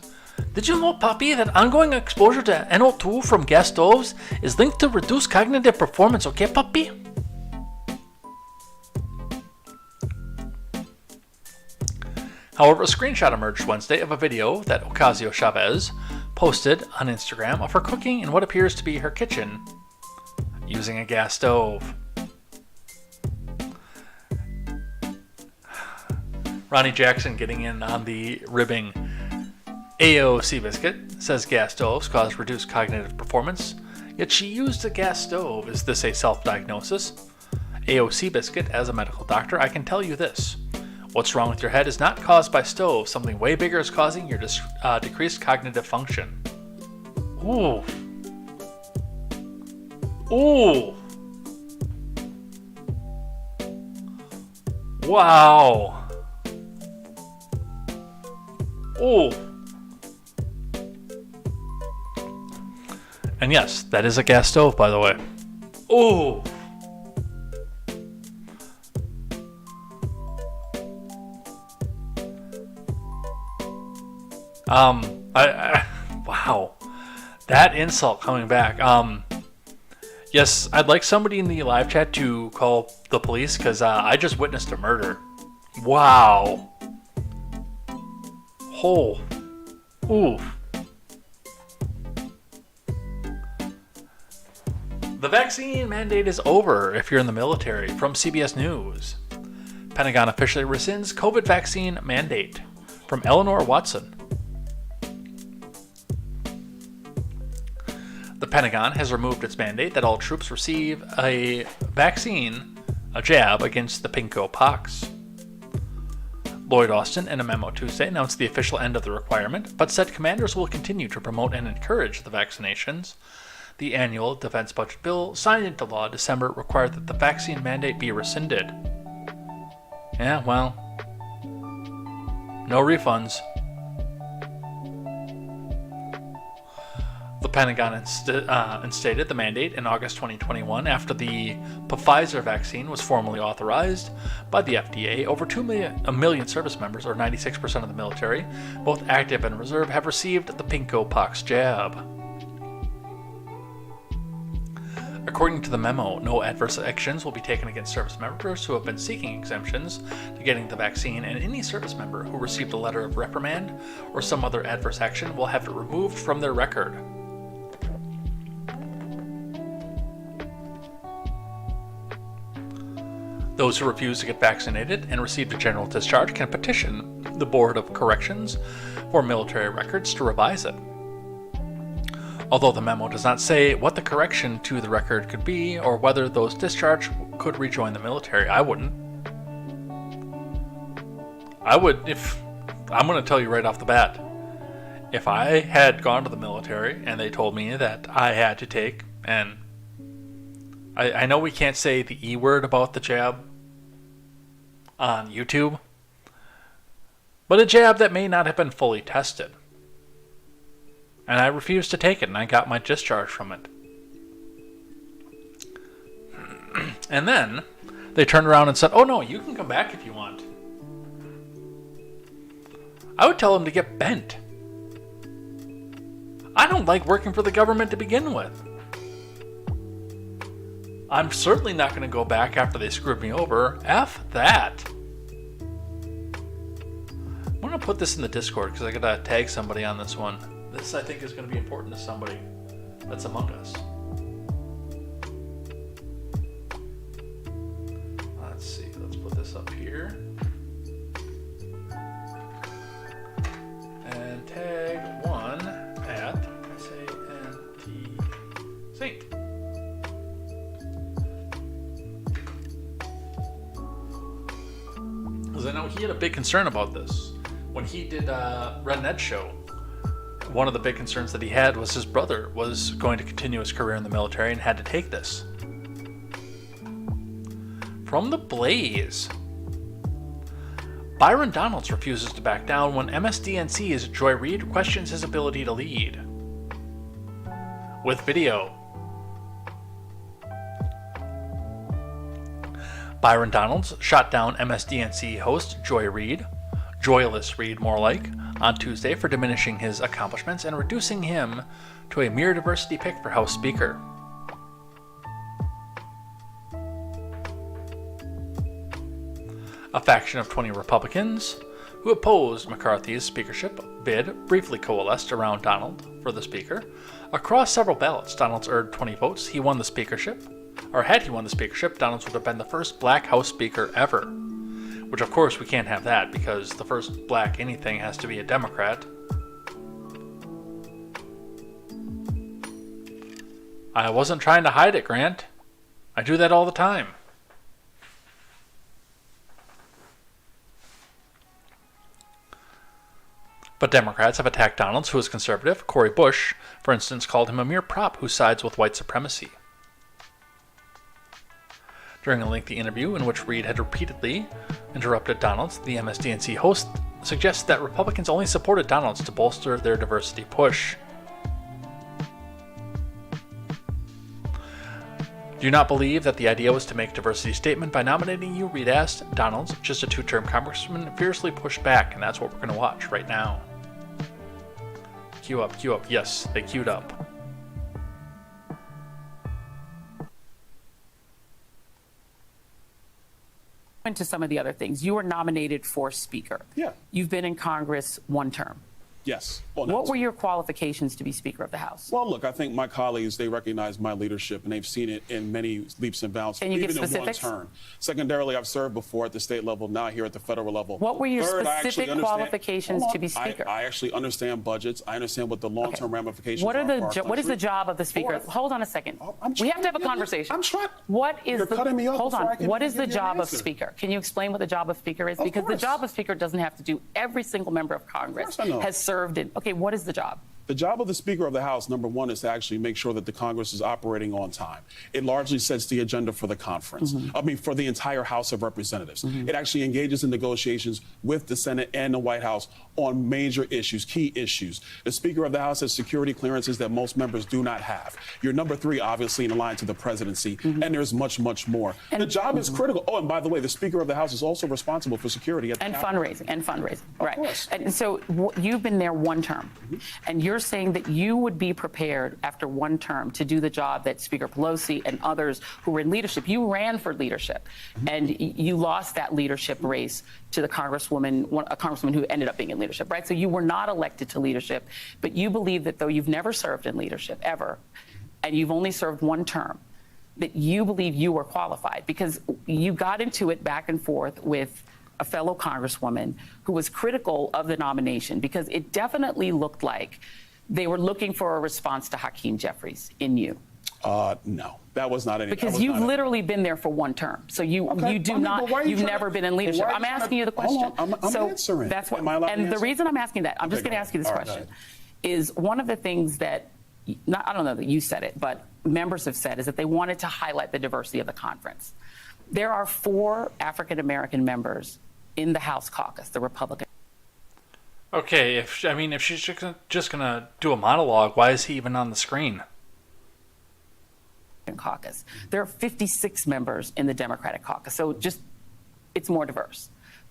"Did you know, Papi, that ongoing exposure to NO2 from gas stoves is linked to reduced cognitive performance, okay, Papi?" However, a screenshot emerged Wednesday of a video that Ocasio-Chavez posted on Instagram of her cooking in what appears to be her kitchen using a gas stove. Ronnie Jackson getting in on the ribbing. AOC Biscuit says gas stoves cause reduced cognitive performance, yet she used a gas stove. Is this a self-diagnosis? AOC Biscuit, as a medical doctor, I can tell you this. What's wrong with your head is not caused by stoves. Something way bigger is causing your decreased cognitive function. Ooh. Ooh. Wow. Ooh. And yes, that is a gas stove, by the way. Ooh. Wow. That insult coming back. Yes, I'd like somebody in the live chat to call the police because I just witnessed a murder. Wow. Oh. Ooh. The vaccine mandate is over if you're in the military. From CBS News. Pentagon officially rescinds COVID vaccine mandate. From Eleanor Watson. The Pentagon has removed its mandate that all troops receive a vaccine, a jab, against the pinko pox. Lloyd Austin, in a memo Tuesday, announced the official end of the requirement, but said commanders will continue to promote and encourage the vaccinations. The annual defense budget bill, signed into law in December, required that the vaccine mandate be rescinded. Yeah, well, no refunds. The Pentagon instated the mandate in August 2021 after the Pfizer vaccine was formally authorized by the FDA. Over 2 million service members, or 96% of the military, both active and reserve, have received the pinko pox jab. According to the memo, no adverse actions will be taken against service members who have been seeking exemptions to getting the vaccine, and any service member who received a letter of reprimand or some other adverse action will have it removed from their record. Those who refuse to get vaccinated and receive a general discharge can petition the Board of Corrections for Military Records to revise it. Although the memo does not say what the correction to the record could be or whether those discharged could rejoin the military. I wouldn't. I would if... I'm going to tell you right off the bat. If I had gone to the military and they told me that I had to take, and I know we can't say the E word about the jab on YouTube, but a jab that may not have been fully tested. And I refused to take it, and I got my discharge from it. And then they turned around and said, oh no, you can come back if you want. I would tell them to get bent. I don't like working for the government to begin with. I'm certainly not going to go back after they screwed me over. F that. I'm going to put this in the Discord because I got to tag somebody on this one. This, I think, is going to be important to somebody that's among us. Let's see. Let's put this up here. And tag one at SANT. Because I know he had a big concern about this. When he did Red Ned Show, one of the big concerns that he had was his brother was going to continue his career in the military and had to take this. From the Blaze. Byron Donalds refuses to back down when MSDNC's Joy Reid questions his ability to lead. With video. Byron Donalds shot down MSDNC host Joy Reid, Joyless Reid more like, on Tuesday for diminishing his accomplishments and reducing him to a mere diversity pick for House Speaker. A faction of 20 Republicans who opposed McCarthy's speakership bid briefly coalesced around Donald for the Speaker. Across several ballots, Donalds earned 20 votes. He won the speakership. Or had he won the speakership, Donalds would have been the first black House Speaker ever. Which, of course, we can't have that because the first black anything has to be a Democrat. I wasn't trying to hide it, Grant. I do that all the time. But Democrats have attacked Donalds, who is conservative. Cori Bush, for instance, called him a mere prop who sides with white supremacy. During a lengthy interview in which Reid had repeatedly interrupted Donalds, the MSDNC host suggested that Republicans only supported Donalds to bolster their diversity push. Do you not believe that the idea was to make a diversity statement by nominating you? Reid asked. Donalds, just a two-term congressman, fiercely pushed back, and that's what we're going to watch right now. Cue up, cue up. Yes, they queued up. Into some of the other things. You were nominated for Speaker. Yeah. You've been in Congress one term. Yes. Well, what were your qualifications to be Speaker of the House? Well, look, I think my colleagues, they recognize my leadership, and they've seen it in many leaps and bounds, Can you even give specifics? in one term. Secondarily, I've served before at the state level, now here at the federal level. What were your Third, specific qualifications to be Speaker? I actually understand budgets. I understand what the long-term ramifications what are. What is the job of the Speaker? Hold on a second. We have to have a conversation. I'm trying. What is You're cutting me off. Hold on. What is the job of answer. Speaker? Can you explain what the job of Speaker is? Because the job of Speaker doesn't have to do every single member of Congress has served in. Okay, what is the job? The job of the Speaker of the House, number one, is to actually make sure that the Congress is operating on time. It largely sets the agenda for the conference. For the entire House of Representatives. It actually engages in negotiations with the Senate and the White House on major issues, key issues. The Speaker of the House has security clearances that most members do not have. You're number three, obviously, in line to the presidency, and there's much, much more. And the job is critical. Oh, and by the way, the Speaker of the House is also responsible for security at the fundraising. Right. Course. And so you've been there one term, and you're saying that you would be prepared after one term to do the job that Speaker Pelosi and others who were in leadership. You ran for leadership, and you lost that leadership race to the congresswoman, a congresswoman who ended up being in leadership, right? So you were not elected to leadership, but you believe that though you've never served in leadership ever, and you've only served one term, that you believe you were qualified because you got into it back and forth with a fellow congresswoman who was critical of the nomination because it definitely looked like They were looking for a response to Hakeem Jeffries in you. No, that was not any. Because you've literally been there for one term, so you've never been in leadership. I'm asking you the question. I'm answering. That's what. Am I allowed to And the answer? reason I'm asking that, I'm just going to ask you this question, is one of the things that, I don't know that you said it, but members have said, is that they wanted to highlight the diversity of the conference. There are 4 African American members in the House caucus, the Republican. Okay, if she's just gonna do a monologue, why is he even on the screen? Caucus. There are 56 members in the Democratic caucus, so it's more diverse.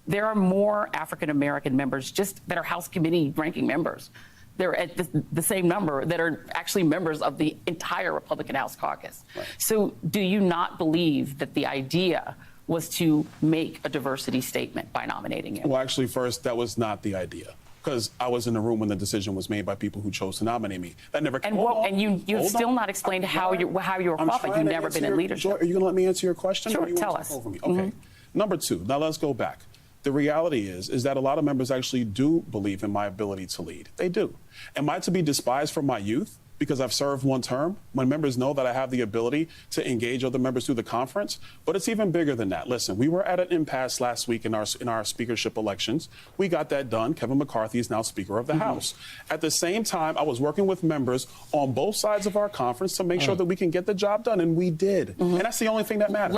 There are more African American members that are House committee ranking members. They're at the same number that are actually members of the entire Republican House caucus. Right. So do you not believe that the idea was to make a diversity statement by nominating him? Well, actually, first, that was not the idea. Because I was in the room when the decision was made by people who chose to nominate me. That never came. And you've still not explained how you were qualified. You've never been in leadership. Joy, are you going to let me answer your question? Sure, or you tell want us. to talk over me? Okay. Number 2, now let's go back. The reality is that a lot of members actually do believe in my ability to lead. They do. Am I to be despised for my youth because I've served one term, when members know that I have the ability to engage other members through the conference? But it's even bigger than that. Listen, we were at an impasse last week in our speakership elections. We got that done. Kevin McCarthy is now Speaker of the House. At the same time, I was working with members on both sides of our conference to make sure that we can get the job done, and we did. And that's the only thing that matters.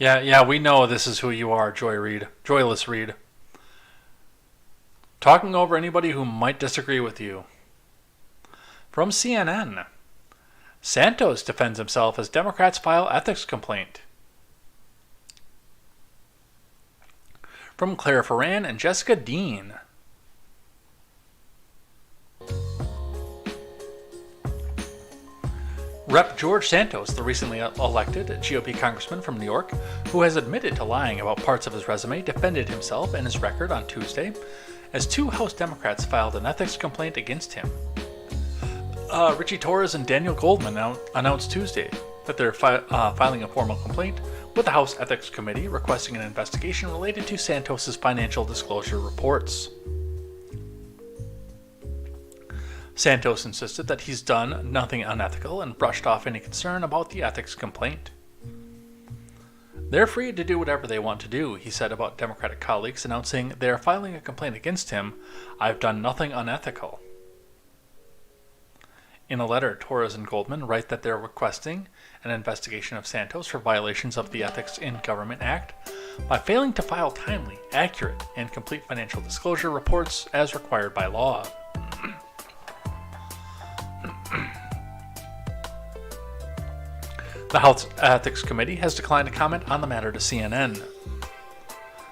Yeah, we know this is who you are, Joyless Reed. Talking over anybody who might disagree with you. From CNN, Santos defends himself as Democrats file ethics complaint. From Claire Ferran and Jessica Dean. Rep. George Santos, the recently elected GOP congressman from New York, who has admitted to lying about parts of his resume, defended himself and his record on Tuesday, as 2 House Democrats filed an ethics complaint against him. Richie Torres and Daniel Goldman announced Tuesday that they're filing a formal complaint with the House Ethics Committee requesting an investigation related to Santos's financial disclosure reports. Santos insisted that he's done nothing unethical and brushed off any concern about the ethics complaint. They're free to do whatever they want to do, he said about Democratic colleagues, announcing they are filing a complaint against him. I've done nothing unethical. In a letter, Torres and Goldman write that they're requesting an investigation of Santos for violations of the Ethics in Government Act by failing to file timely, accurate, and complete financial disclosure reports as required by law. The House Ethics Committee has declined to comment on the matter to CNN.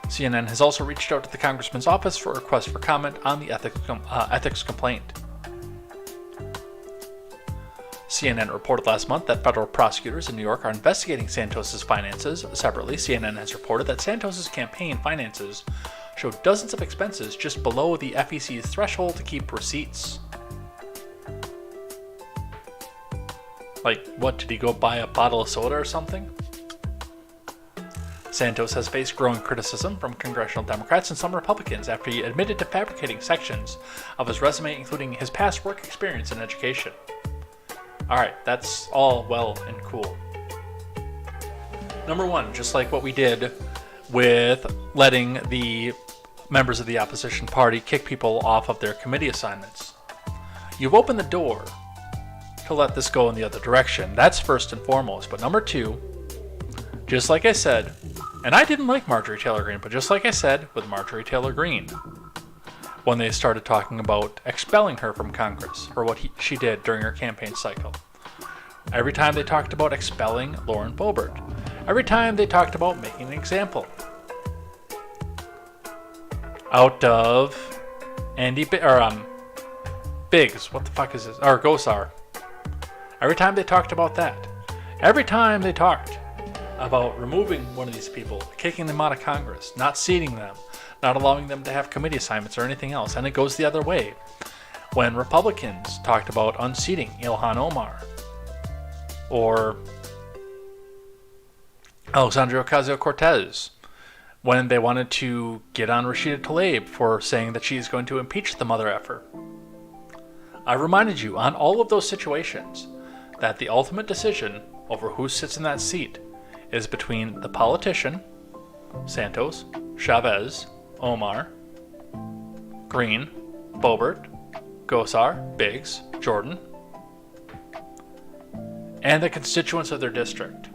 CNN has also reached out to the Congressman's office for a request for comment on the ethics complaint. CNN reported last month that federal prosecutors in New York are investigating Santos's finances. Separately, CNN has reported that Santos's campaign finances show dozens of expenses just below the FEC's threshold to keep receipts. Like, what, did he go buy a bottle of soda or something? Santos has faced growing criticism from congressional Democrats and some Republicans after he admitted to fabricating sections of his resume, including his past work experience in education. Alright, that's all well and cool. Number 1, just like what we did with letting the members of the opposition party kick people off of their committee assignments. You've opened the door to let this go in the other direction. That's first and foremost. But number 2, just like I said, and I didn't like Marjorie Taylor Greene, but just like I said with Marjorie Taylor Greene, when they started talking about expelling her from Congress for what she did during her campaign cycle. Every time they talked about expelling Lauren Boebert. Every time they talked about making an example out of Biggs. What the fuck is this? Or Gosar. Every time they talked about that. Every time they talked about removing one of these people, kicking them out of Congress, not seating them, not allowing them to have committee assignments or anything else. And it goes the other way. When Republicans talked about unseating Ilhan Omar or Alexandria Ocasio-Cortez, when they wanted to get on Rashida Tlaib for saying that she's going to impeach the mother effer. I reminded you on all of those situations that the ultimate decision over who sits in that seat is between the politician, Santos, Chavez, Omar, Green, Boebert, Gosar, Biggs, Jordan, and the constituents of their district.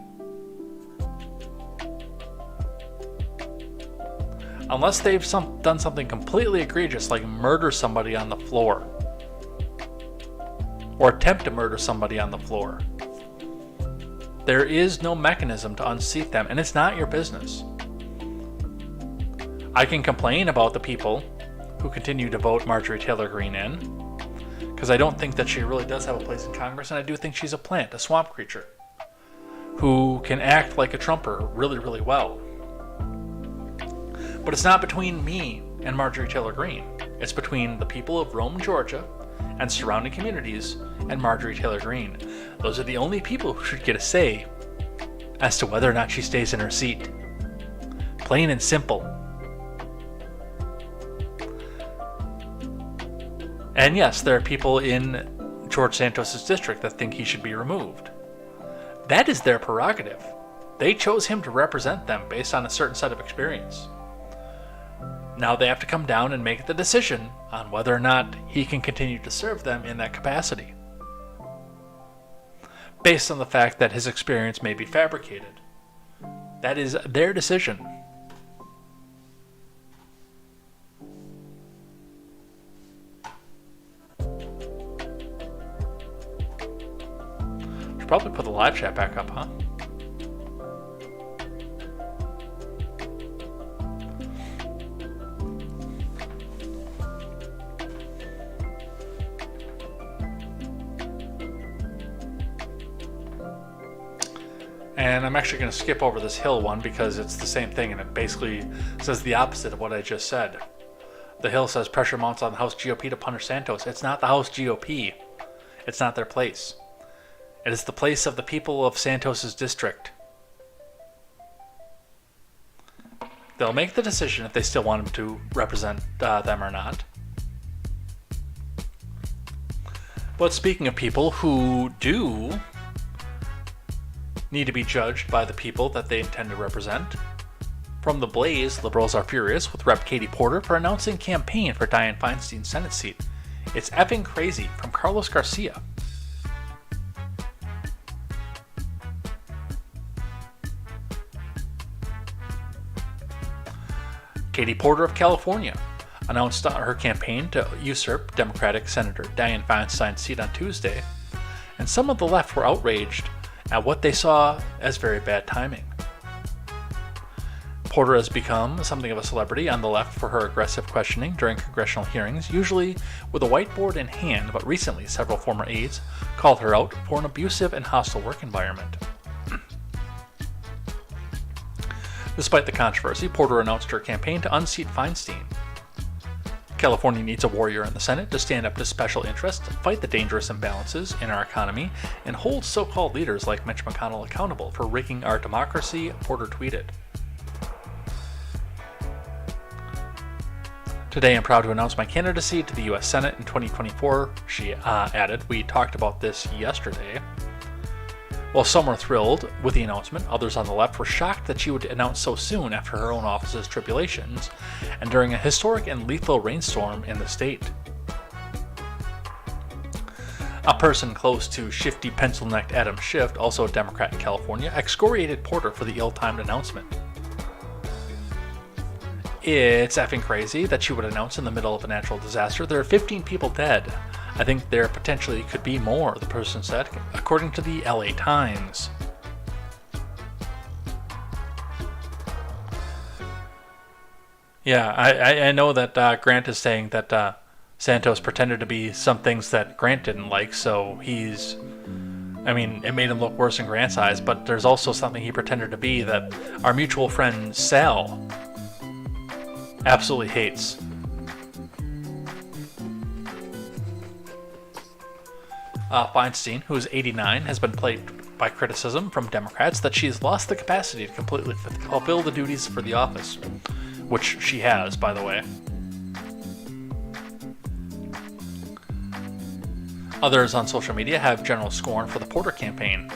Unless they've done something completely egregious like murder somebody on the floor, or attempt to murder somebody on the floor, there is no mechanism to unseat them, and it's not your business. I can complain about the people who continue to vote Marjorie Taylor Greene in, because I don't think that she really does have a place in Congress, and I do think she's a plant, a swamp creature, who can act like a Trumper really, really well. But it's not between me and Marjorie Taylor Greene. It's between the people of Rome, Georgia, and surrounding communities, and Marjorie Taylor Greene. Those are the only people who should get a say as to whether or not she stays in her seat. Plain and simple. And yes, there are people in George Santos' district that think he should be removed. That is their prerogative. They chose him to represent them based on a certain set of experience. Now they have to come down and make the decision on whether or not he can continue to serve them in that capacity, based on the fact that his experience may be fabricated. That is their decision. Should probably put the live chat back up, huh? And I'm actually going to skip over this Hill one because it's the same thing and it basically says the opposite of what I just said. The Hill says pressure mounts on the House GOP to punish Santos. It's not the House GOP. It's not their place. It is the place of the people of Santos's district. They'll make the decision if they still want him to represent them or not. But speaking of people who do need to be judged by the people that they intend to represent, from the Blaze, liberals are furious with Rep. Katie Porter for announcing campaign for Dianne Feinstein's Senate seat. It's effing crazy, from Carlos Garcia. Katie Porter of California announced her campaign to usurp Democratic Senator Dianne Feinstein's seat on Tuesday, and some of the left were outraged at what they saw as very bad timing. Porter has become something of a celebrity on the left for her aggressive questioning during congressional hearings, usually with a whiteboard in hand, but recently several former aides called her out for an abusive and hostile work environment. Despite the controversy, Porter announced her campaign to unseat Feinstein. California needs a warrior in the Senate to stand up to special interests, fight the dangerous imbalances in our economy, and hold so-called leaders like Mitch McConnell accountable for rigging our democracy, Porter tweeted. Today I'm proud to announce my candidacy to the U.S. Senate in 2024, she added. We talked about this yesterday. While some were thrilled with the announcement, others on the left were shocked that she would announce so soon after her own office's tribulations and during a historic and lethal rainstorm in the state. A person close to shifty pencil-necked Adam Schiff, also a Democrat in California, excoriated Porter for the ill-timed announcement. It's effing crazy that she would announce in the middle of a natural disaster. There are 15 people dead. I think there potentially could be more, the person said, according to the LA Times. Yeah, I know that Grant is saying that Santos pretended to be some things that Grant didn't like, so it made him look worse in Grant's eyes, but there's also something he pretended to be that our mutual friend Sal absolutely hates. Feinstein, who is 89, has been by criticism from Democrats that she has lost the capacity to completely fulfill the duties for the office, which she has, by the way. Others on social media have general scorn for the Porter campaign.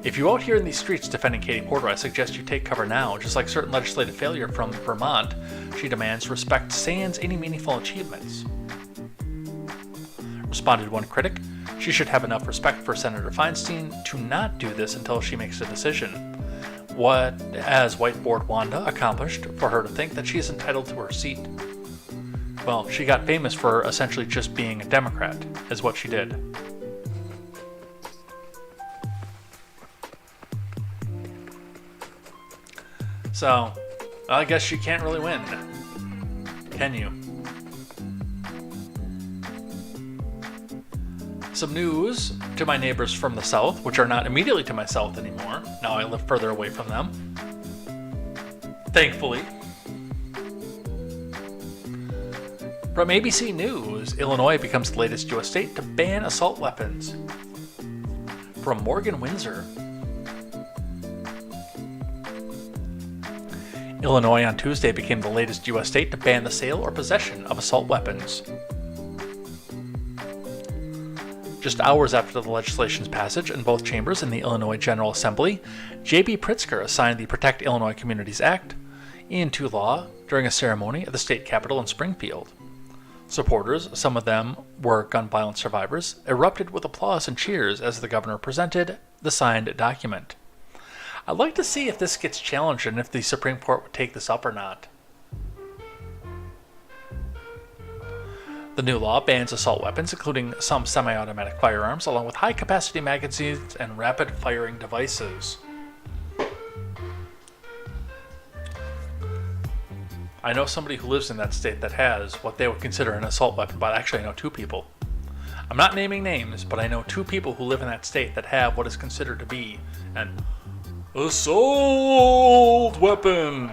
If you're out here in these streets defending Katie Porter, I suggest you take cover now. Just like certain legislative failure from Vermont, she demands respect sans any meaningful achievements. Responded one critic, she should have enough respect for Senator Feinstein to not do this until she makes a decision. What has whiteboard Wanda accomplished for her to think that she is entitled to her seat? Well, she got famous for essentially just being a Democrat, is what she did. So, I guess you can't really win, can you? Some news to my neighbors from the south, which are not immediately to my south anymore. Now I live further away from them. Thankfully. From ABC News, Illinois becomes the latest U.S. state to ban assault weapons. From Morgan Windsor, Illinois on Tuesday became the latest U.S. state to ban the sale or possession of assault weapons. Just hours after the legislation's passage in both chambers in the Illinois General Assembly, J.B. Pritzker signed the Protect Illinois Communities Act into law during a ceremony at the state capitol in Springfield. Supporters, some of them were gun violence survivors, erupted with applause and cheers as the governor presented the signed document. I'd like to see if this gets challenged and if the Supreme Court would take this up or not. The new law bans assault weapons, including some semi-automatic firearms, along with high-capacity magazines and rapid-firing devices. I know somebody who lives in that state that has what they would consider an assault weapon, but actually I know two people. I'm not naming names, but I know two people who live in that state that have what is considered to be an assault weapon.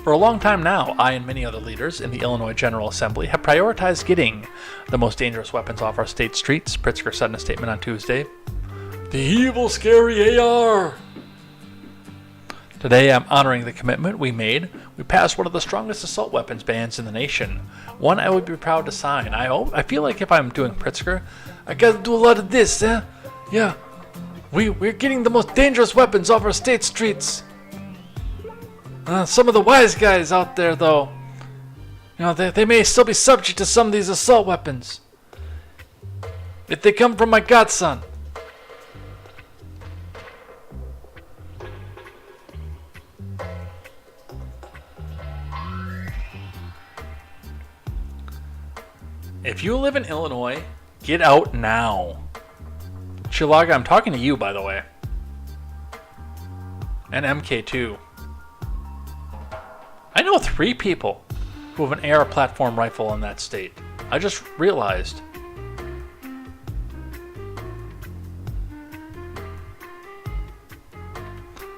For a long time now, I and many other leaders in the Illinois General Assembly have prioritized getting the most dangerous weapons off our state streets, Pritzker said in a statement on Tuesday. The evil, scary AR. Today, I'm honoring the commitment we made. We passed one of the strongest assault weapons bans in the nation. One I would be proud to sign. I feel like if I'm doing Pritzker, I gotta do a lot of this, eh? Yeah. We're getting the most dangerous weapons off our state streets. Some of the wise guys out there, though, they may still be subject to some of these assault weapons. If they come from my godson. If you live in Illinois, get out now. Chilaga, I'm talking to you, by the way. And MK2. I know 3 people who have an AR platform rifle in that state. I just realized.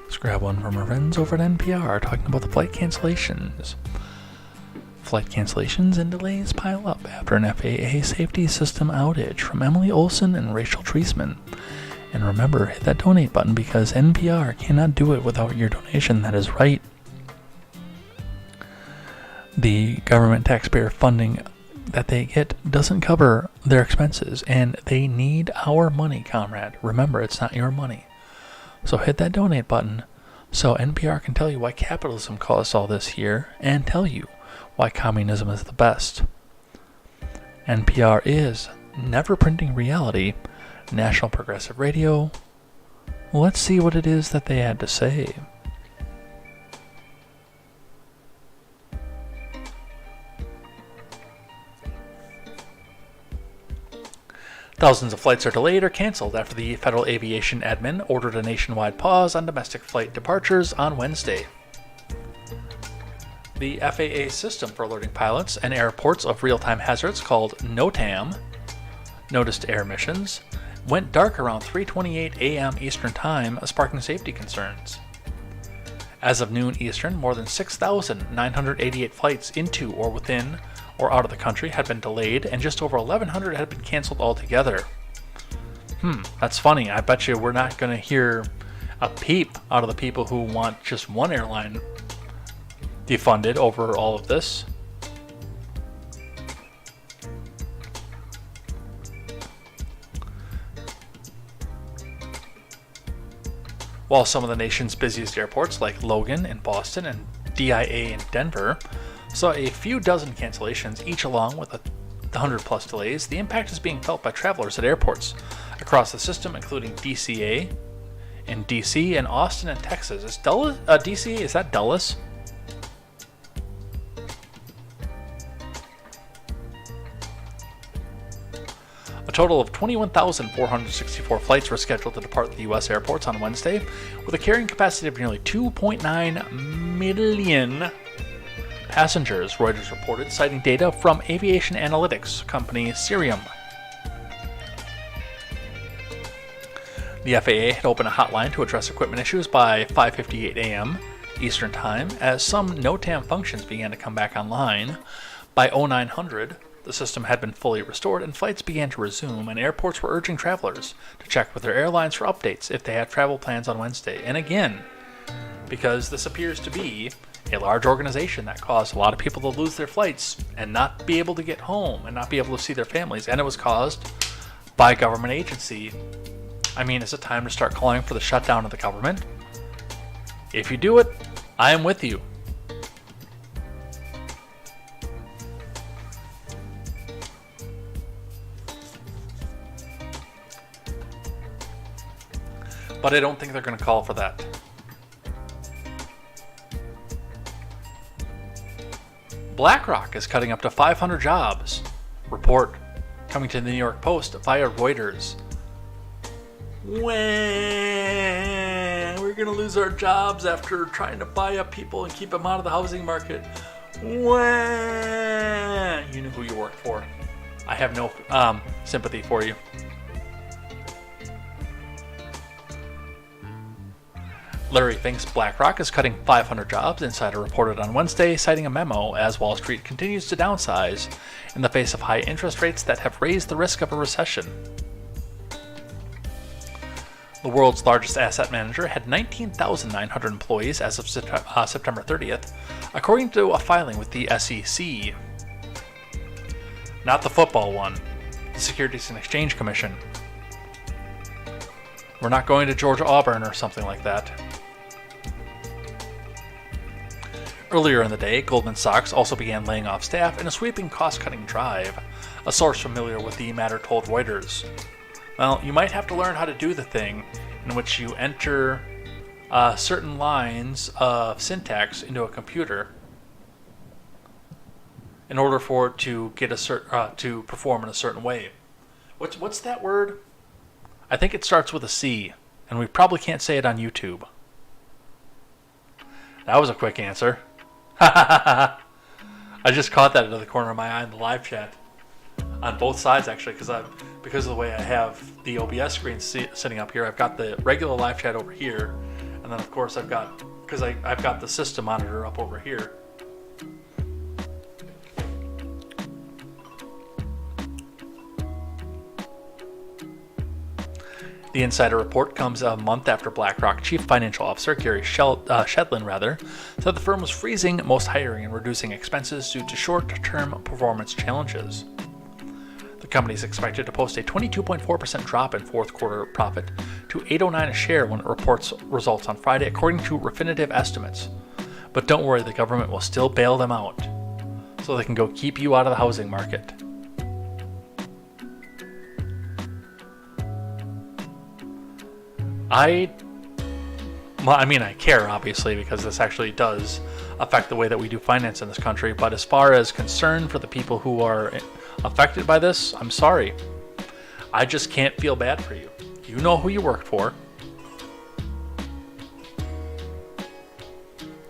Let's grab one from our friends over at NPR talking about the flight cancellations. Flight cancellations and delays pile up after an FAA safety system outage from Emily Olson and Rachel Treisman. And remember, hit that donate button because NPR cannot do it without your donation. That is right. The government taxpayer funding that they get doesn't cover their expenses, and they need our money, comrade. Remember, it's not your money. So hit that donate button so NPR can tell you why capitalism caused all this here and tell you why communism is the best. NPR is never printing reality, National Progressive Radio. Let's see what it is that they had to say. Thousands of flights are delayed or canceled after the Federal Aviation Admin ordered a nationwide pause on domestic flight departures on Wednesday. The FAA system for alerting pilots and airports of real-time hazards called NOTAM, Notice to Air Missions, went dark around 3:28 a.m. Eastern Time, sparking safety concerns. As of noon Eastern, more than 6,988 flights into or within or out of the country had been delayed, and just over 1,100 had been canceled altogether. That's funny. I bet you we're not going to hear a peep out of the people who want just one airline defunded over all of this. While some of the nation's busiest airports, like Logan in Boston and DIA in Denver, saw a few dozen cancellations, each along with 100+ delays, the impact is being felt by travelers at airports across the system, including DCA in DC and Austin in Texas. Is Dulles, DCA, is that Dulles? A total of 21,464 flights were scheduled to depart the U.S. airports on Wednesday, with a carrying capacity of nearly 2.9 million passengers, Reuters reported, citing data from aviation analytics company Cirium. The FAA had opened a hotline to address equipment issues by 5:58 a.m. Eastern Time, as some NOTAM functions began to come back online. By 0900, the system had been fully restored and flights began to resume, and airports were urging travelers to check with their airlines for updates if they had travel plans on Wednesday. And again, because this appears to be a large organization that caused a lot of people to lose their flights and not be able to get home and not be able to see their families, and it was caused by a government agency. I mean, is it time to start calling for the shutdown of the government? If you do it, I am with you. But I don't think they're going to call for that. BlackRock is cutting up to 500 jobs. Report coming to the New York Post via Reuters. We're going to lose our jobs after trying to buy up people and keep them out of the housing market. You know who you work for. I have no sympathy for you. Larry thinks BlackRock is cutting 500 jobs, Insider reported on Wednesday, citing a memo as Wall Street continues to downsize in the face of high interest rates that have raised the risk of a recession. The world's largest asset manager had 19,900 employees as of September 30th, according to a filing with the SEC. Not the football one, the Securities and Exchange Commission. We're not going to Georgia Auburn or something like that. Earlier in the day, Goldman Sachs also began laying off staff in a sweeping cost-cutting drive, a source familiar with the matter told Reuters. Well, you might have to learn how to do the thing in which you enter certain lines of syntax into a computer in order for it to get to perform in a certain way. What's that word? I think it starts with a C, and we probably can't say it on YouTube. That was a quick answer. I just caught that out of the corner of my eye in the live chat. On both sides, actually, because of the way I have the OBS screen sitting up here. I've got the regular live chat over here, and then of course I've got the system monitor up over here. The Insider report comes a month after BlackRock Chief Financial Officer Gary Shedlin said the firm was freezing most hiring and reducing expenses due to short-term performance challenges. The company is expected to post a 22.4% drop in fourth quarter profit to $8.09 a share when it reports results on Friday, according to Refinitiv estimates. But don't worry, the government will still bail them out, so they can go keep you out of the housing market. I care, obviously, because this actually does affect the way that we do finance in this country. But as far as concern for the people who are affected by this, I'm sorry. I just can't feel bad for you. You know who you work for.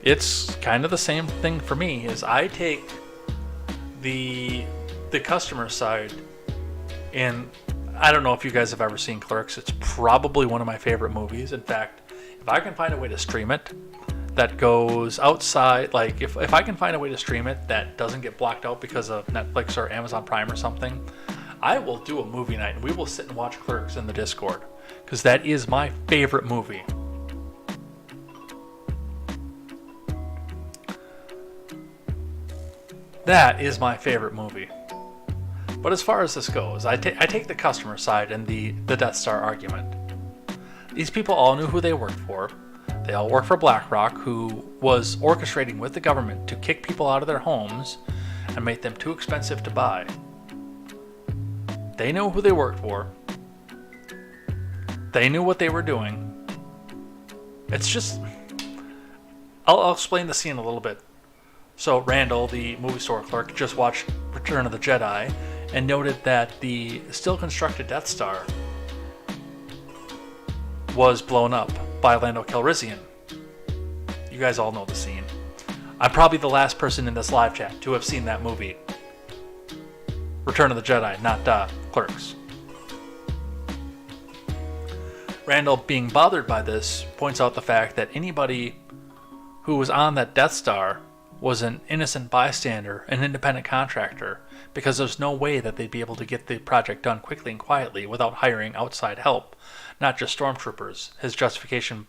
It's kind of the same thing for me, is I take the customer side, and I don't know if you guys have ever seen Clerks. It's probably one of my favorite movies. In fact, if I can find a way to stream it, that goes outside, like if I can find a way to stream it that doesn't get blocked out because of Netflix or Amazon Prime or something, I will do a movie night and we will sit and watch Clerks in the Discord, because that is my favorite movie. That is my favorite movie. But as far as this goes, I take the customer side in the Death Star argument. These people all knew who they worked for. They all work for BlackRock, who was orchestrating with the government to kick people out of their homes and make them too expensive to buy. They knew who they worked for. They knew what they were doing. It's just... I'll explain the scene a little bit. So Randall, the movie store clerk, just watched Return of the Jedi and noted that the still constructed Death Star was blown up by Lando Calrissian. You guys all know the scene. I'm probably the last person in this live chat to have seen that movie. Return of the Jedi, not Clerks. Randall, being bothered by this, points out the fact that anybody who was on that Death Star was an innocent bystander, an independent contractor, because there's no way that they'd be able to get the project done quickly and quietly without hiring outside help, not just stormtroopers. His justification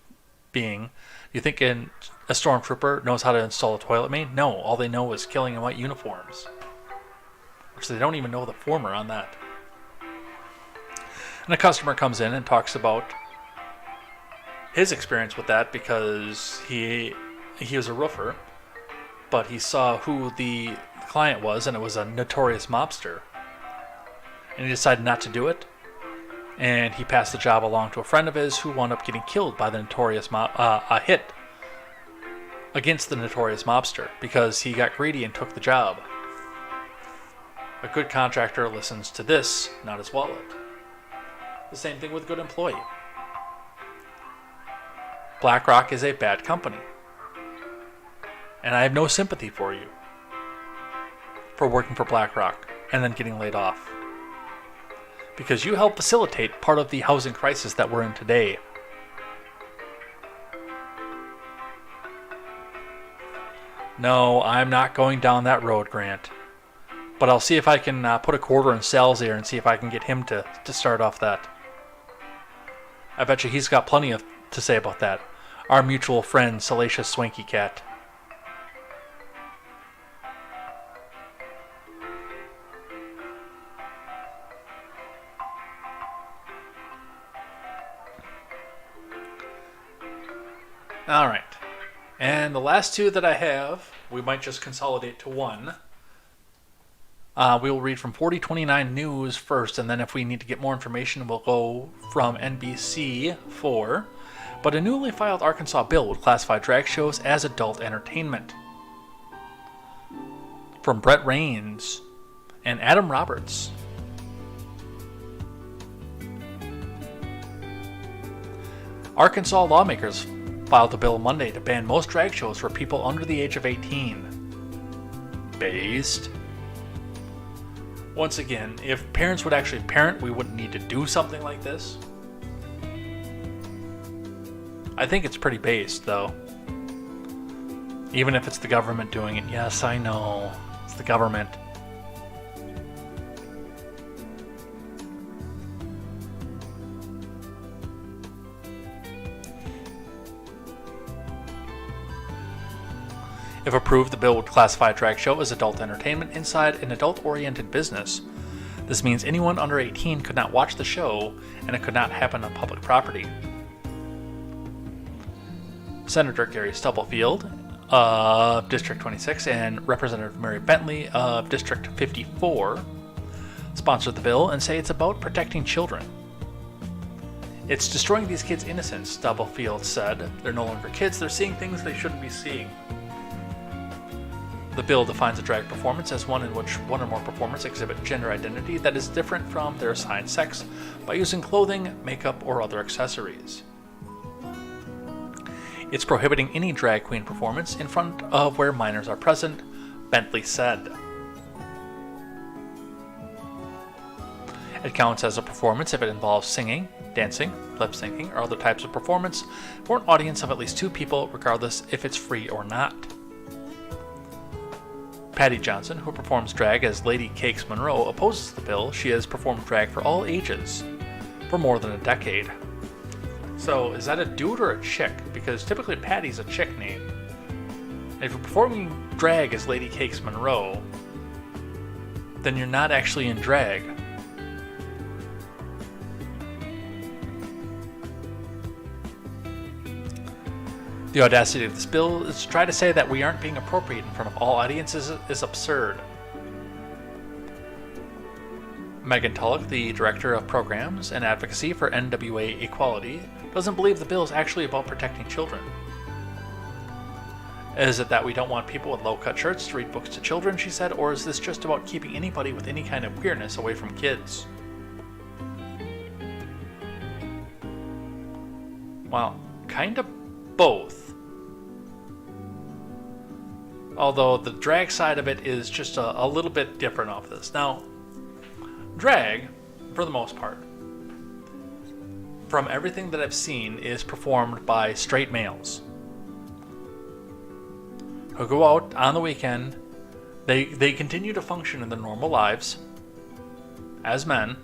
being, you think a stormtrooper knows how to install a toilet main? No, all they know is killing in white uniforms. Which they don't even know the former on that. And a customer comes in and talks about his experience with that, because he was a roofer, but he saw who the client was, and it was a notorious mobster. And he decided not to do it. And he passed the job along to a friend of his who wound up getting killed by the notorious a hit against the notorious mobster because he got greedy and took the job. A good contractor listens to this, not his wallet. The same thing with a good employee. BlackRock is a bad company. And I have no sympathy for you for working for BlackRock and then getting laid off. Because you help facilitate part of the housing crisis that we're in today. No, I'm not going down that road, Grant. But I'll see if I can put a quarter in Sal's ear and see if I can get him to start off that. I bet you he's got plenty to say about that. Our mutual friend, Salacious Swanky Cat. Alright, and the last two that I have, we might just consolidate to one. We will read from 4029 News first, and then if we need to get more information, we'll go from NBC4. But a newly filed Arkansas bill would classify drag shows as adult entertainment. From Brett Rains and Adam Roberts. Arkansas lawmakers filed a bill Monday to ban most drag shows for people under the age of 18. Based. Once again, if parents would actually parent, we wouldn't need to do something like this. I think it's pretty based, though. Even if it's the government doing it. Yes, I know. It's the government. If approved, the bill would classify a drag show as adult entertainment inside an adult-oriented business. This means anyone under 18 could not watch the show, and it could not happen on public property. Senator Gary Stubblefield of District 26 and Representative Mary Bentley of District 54 sponsored the bill and say it's about protecting children. It's destroying these kids' innocence, Stubblefield said. They're no longer kids, they're seeing things they shouldn't be seeing. The bill defines a drag performance as one in which one or more performers exhibit gender identity that is different from their assigned sex by using clothing, makeup, or other accessories. It's prohibiting any drag queen performance in front of where minors are present, Bentley said. It counts as a performance if it involves singing, dancing, lip syncing, or other types of performance for an audience of at least 2 people, regardless if it's free or not. Patty Johnson, who performs drag as Lady Cakes Monroe, opposes the bill. She has performed drag for all ages for more than a decade. So, is that a dude or a chick? Because typically Patty's a chick name. And if you're performing drag as Lady Cakes Monroe, then you're not actually in drag. The audacity of this bill is to try to say that we aren't being appropriate in front of all audiences is absurd. Megan Tulloch, the Director of Programs and Advocacy for NWA Equality, doesn't believe the bill is actually about protecting children. Is it that we don't want people with low-cut shirts to read books to children, she said, or is this just about keeping anybody with any kind of queerness away from kids? Well, kind of both. Although the drag side of it is just a little bit different off this. Now, drag, for the most part, from everything that I've seen, is performed by straight males who go out on the weekend. They continue to function in their normal lives as men,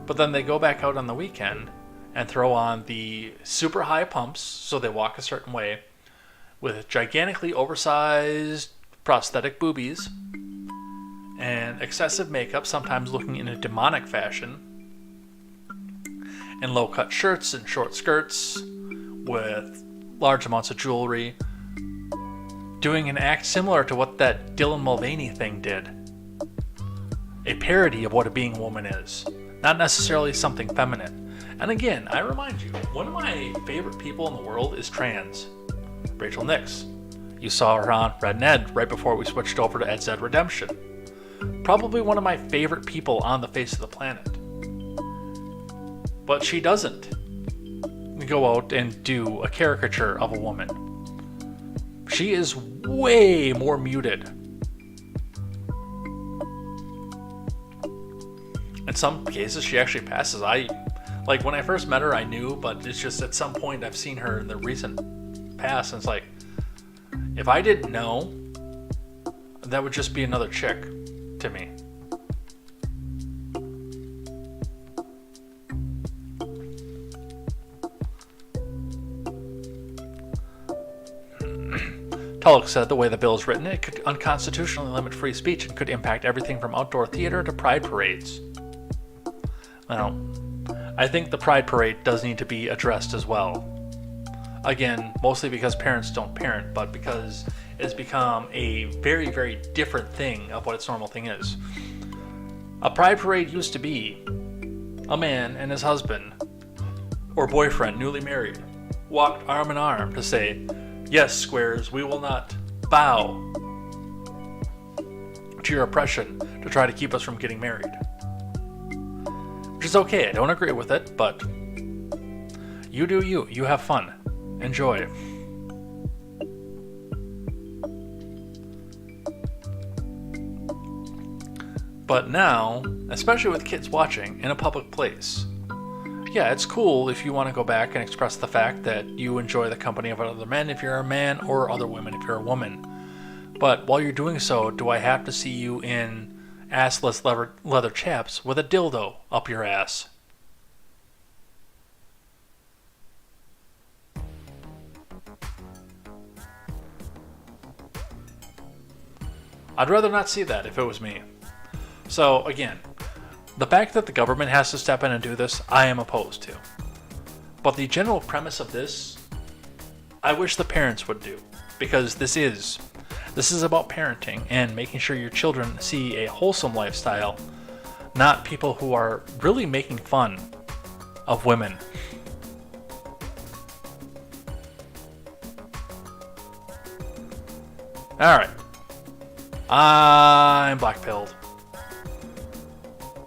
but then they go back out on the weekend and throw on the super high pumps, so they walk a certain way, with gigantically oversized prosthetic boobies and excessive makeup, sometimes looking in a demonic fashion, and low-cut shirts and short skirts with large amounts of jewelry, doing an act similar to what that Dylan Mulvaney thing did. A parody of what being a woman is, not necessarily something feminine. And again, I remind you, one of my favorite people in the world is trans. Rachel Nix. You saw her on Red and Ed right before we switched over to KTZed Redemption. Probably one of my favorite people on the face of the planet. But she doesn't go out and do a caricature of a woman. She is way more muted. In some cases, she actually passes. Like when I first met her, I knew, but it's just at some point I've seen her in the recent past, and it's like, if I didn't know, that would just be another chick to me. Tulloch said the way the bill is written, it could unconstitutionally limit free speech and could impact everything from outdoor theater to pride parades. Now, I think the pride parade does need to be addressed as well. Again, mostly because parents don't parent, but because it's become a very, very different thing of what its normal thing is. A pride parade used to be a man and his husband, or boyfriend, newly married, walked arm in arm to say, "Yes, squares, we will not bow to your oppression to try to keep us from getting married." Which is okay, I don't agree with it, but you do you. You have fun. Enjoy. But now, especially with kids watching in a public place, yeah, it's cool if you want to go back and express the fact that you enjoy the company of other men if you're a man, or other women if you're a woman. But while you're doing so, do I have to see you in assless leather chaps with a dildo up your ass? I'd rather not see that if it was me. So again, the fact that the government has to step in and do this, I am opposed to. But the general premise of this, I wish the parents would do. Because this is about parenting and making sure your children see a wholesome lifestyle, not people who are really making fun of women. Alright. I'm black-pilled.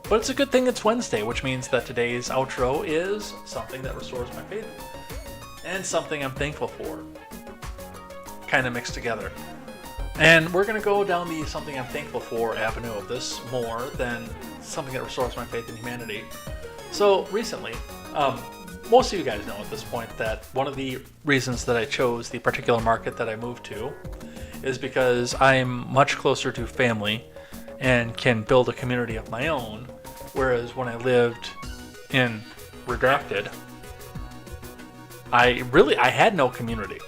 But it's a good thing it's Wednesday, which means that today's outro is something that restores my faith and something I'm thankful for. Kind of mixed together. And we're going to go down the something I'm thankful for avenue of this more than something that restores my faith in humanity. So recently, most of you guys know at this point that one of the reasons that I chose the particular market that I moved to is because I'm much closer to family and can build a community of my own, whereas when I lived in Redacted, I had no community.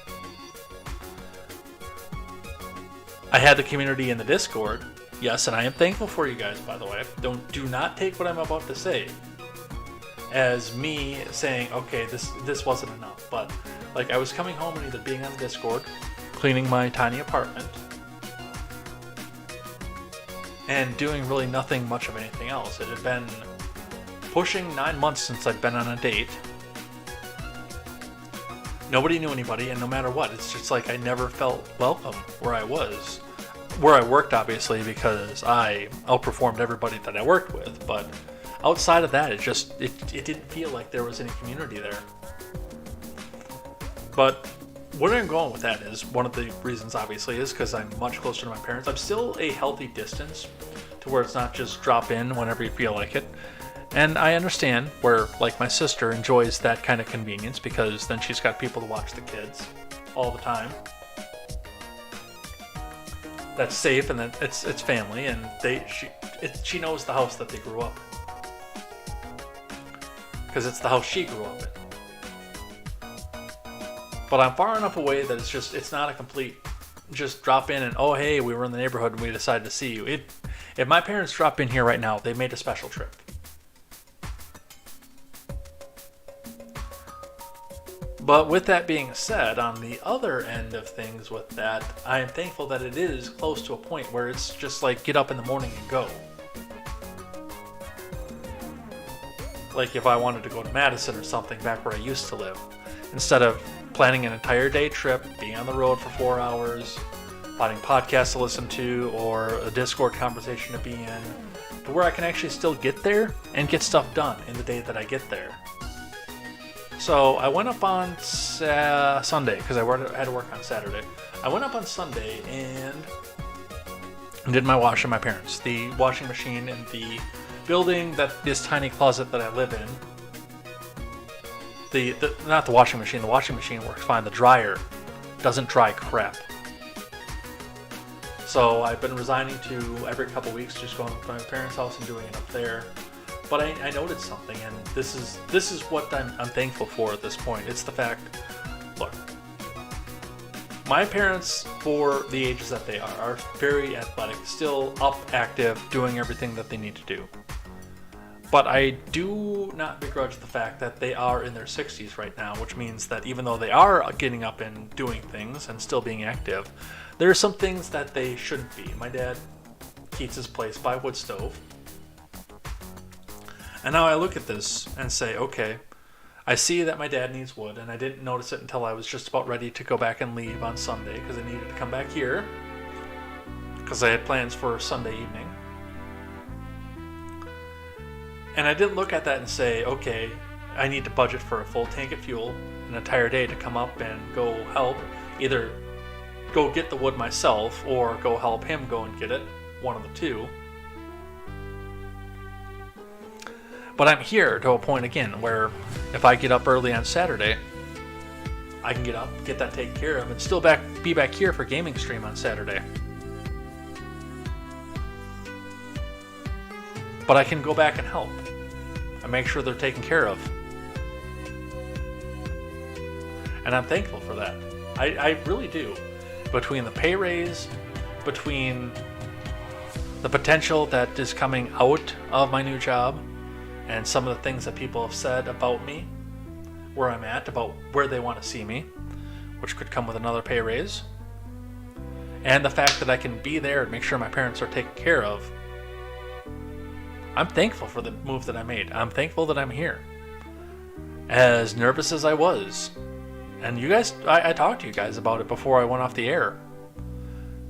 I had the community in the Discord, yes, and I am thankful for you guys, by the way. Do not take what I'm about to say as me saying, okay, this wasn't enough. But like, I was coming home and either being on Discord, cleaning my tiny apartment, and doing really nothing much of anything else. It had been pushing 9 months since I'd been on a date. Nobody knew anybody, and no matter what, it's just like I never felt welcome where I was. Where I worked, obviously, because I outperformed everybody that I worked with, but outside of that, it didn't feel like there was any community there. But where I'm going with that is, one of the reasons, obviously, is because I'm much closer to my parents. I'm still a healthy distance to where it's not just drop in whenever you feel like it. And I understand where, like, my sister enjoys that kind of convenience because then she's got people to watch the kids all the time. That's safe, and that it's family, and she knows the house that they grew up because it's the house she grew up in. But I'm far enough away that it's not a complete just drop in and, oh hey, we were in the neighborhood and we decided to see you. If my parents drop in here right now, they made a special trip. But with that being said, on the other end of things with that, I am thankful that it is close to a point where it's just like get up in the morning and go. Like if I wanted to go to Madison or something back where I used to live, instead of planning an entire day trip, being on the road for 4 hours, finding podcasts to listen to, or a Discord conversation to be in, to where I can actually still get there and get stuff done in the day that I get there. So I went up on Sunday, because I had to work on Saturday. I went up on Sunday and did my wash at my parents'. The washing machine in the building, this tiny closet that I live in, not the washing machine works fine. The dryer doesn't dry crap. So I've been resigning to every couple weeks just going up to my parents' house and doing it up there. But I noticed something, and this is what I'm thankful for at this point. It's the fact, look, my parents, for the ages that they are very athletic, still up, active, doing everything that they need to do. But I do not begrudge the fact that they are in their 60s right now, which means that even though they are getting up and doing things and still being active, there are some things that they shouldn't be. My dad keeps his place by a wood stove. And now I look at this and say, okay, I see that my dad needs wood, and I didn't notice it until I was just about ready to go back and leave on Sunday because I needed to come back here because I had plans for Sunday evening. And I didn't look at that and say, okay, I need to budget for a full tank of fuel an entire day to come up and go help, either go get the wood myself or go help him go and get it, one of the two. But I'm here to a point again where if I get up early on Saturday, I can get up, get that taken care of, and still be back here for gaming stream on Saturday. But I can go back and help and make sure they're taken care of. And I'm thankful for that. I really do. Between the pay raise, between the potential that is coming out of my new job, and some of the things that people have said about me, where I'm at, about where they want to see me, which could come with another pay raise, and the fact that I can be there and make sure my parents are taken care of, I'm thankful for the move that I made. I'm thankful that I'm here. As nervous as I was, and you guys, I talked to you guys about it before I went off the air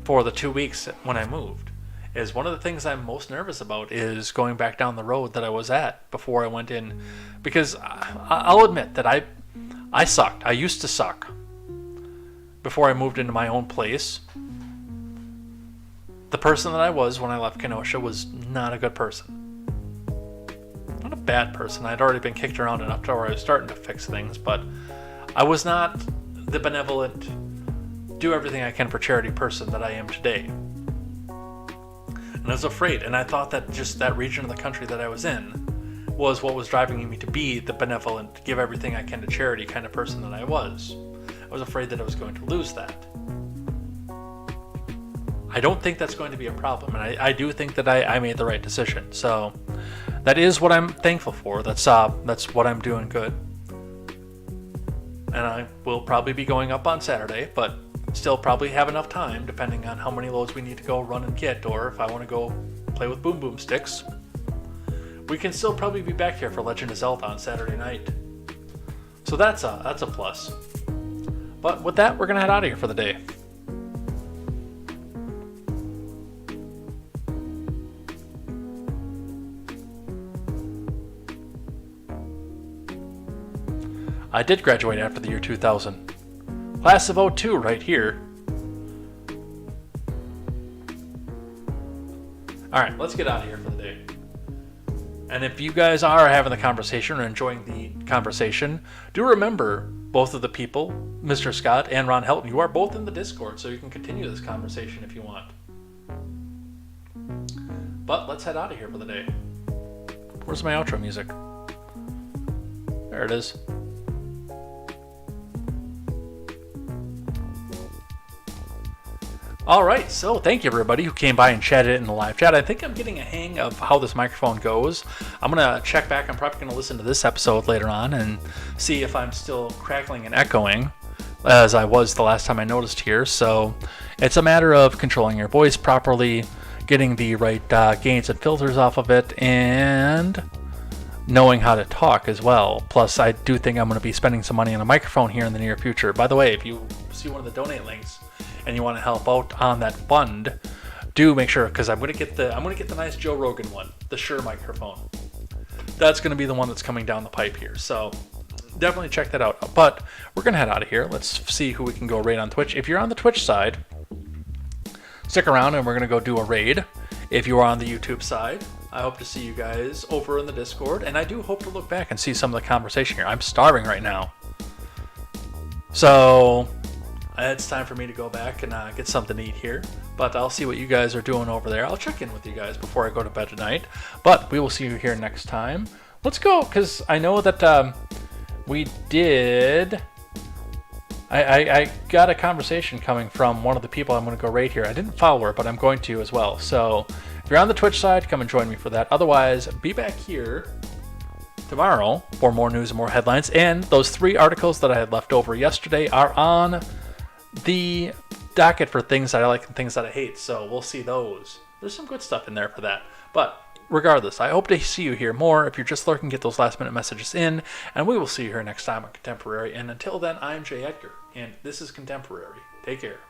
for the 2 weeks when I moved, is one of the things I'm most nervous about is going back down the road that I was at before I went in, because I'll admit that I sucked. I used to suck before I moved into my own place. The person that I was when I left Kenosha was not a good person. not a bad person. I'd already been kicked around enough to where I was starting to fix things, but I was not the benevolent, do everything I can for charity person that I am today. And I was afraid, and I thought that just that region of the country that I was in was what was driving me to be the benevolent, give everything I can to charity kind of person that I was. I was afraid that I was going to lose that. I don't think that's going to be a problem, and I do think that I made the right decision. So that is what I'm thankful for. That's what I'm doing good. And I will probably be going up on Saturday, but still probably have enough time, depending on how many loads we need to go run and get, or if I want to go play with Boom Boom Sticks. We can still probably be back here for Legend of Zelda on Saturday night. So that's a plus. But with that, we're going to head out of here for the day. I did graduate after the year 2000. Class of 02 right here. Alright, let's get out of here for the day. And if you guys are having the conversation or enjoying the conversation, do remember both of the people, Mr. Scott and Ron Helton, you are both in the Discord, so you can continue this conversation if you want. But let's head out of here for the day. Where's my outro music? There it is. Alright, so thank you everybody who came by and chatted in the live chat. I think I'm getting a hang of how this microphone goes. I'm going to check back. I'm probably going to listen to this episode later on and see if I'm still crackling and echoing as I was the last time I noticed here. So it's a matter of controlling your voice properly, getting the right gains and filters off of it, and knowing how to talk as well. Plus, I do think I'm going to be spending some money on a microphone here in the near future. By the way, if you see one of the donate links and you want to help out on that fund, do make sure, because I'm going to get the nice Joe Rogan one, the Shure microphone. That's going to be the one that's coming down the pipe here. So definitely check that out. But we're going to head out of here. Let's see who we can go raid on Twitch. If you're on the Twitch side, stick around and we're going to go do a raid. If you are on the YouTube side, I hope to see you guys over in the Discord, and I do hope to look back and see some of the conversation here. I'm starving right now. So it's time for me to go back and get something to eat here. But I'll see what you guys are doing over there. I'll check in with you guys before I go to bed tonight. But we will see you here next time. Let's go, because I know that we did... I got a conversation coming from one of the people I'm going to go raid here. I didn't follow her, but I'm going to as well. So if you're on the Twitch side, come and join me for that. Otherwise, be back here tomorrow for more news and more headlines. And those 3 articles that I had left over yesterday are on the docket for things that I like and things that I hate. So we'll see those. There's some good stuff in there for that. But regardless, I hope to see you here more. If you're just lurking, get those last minute messages in. And we will see you here next time on Contemporary. And until then, I'm Jay Edgar. And this is Contemporary. Take care.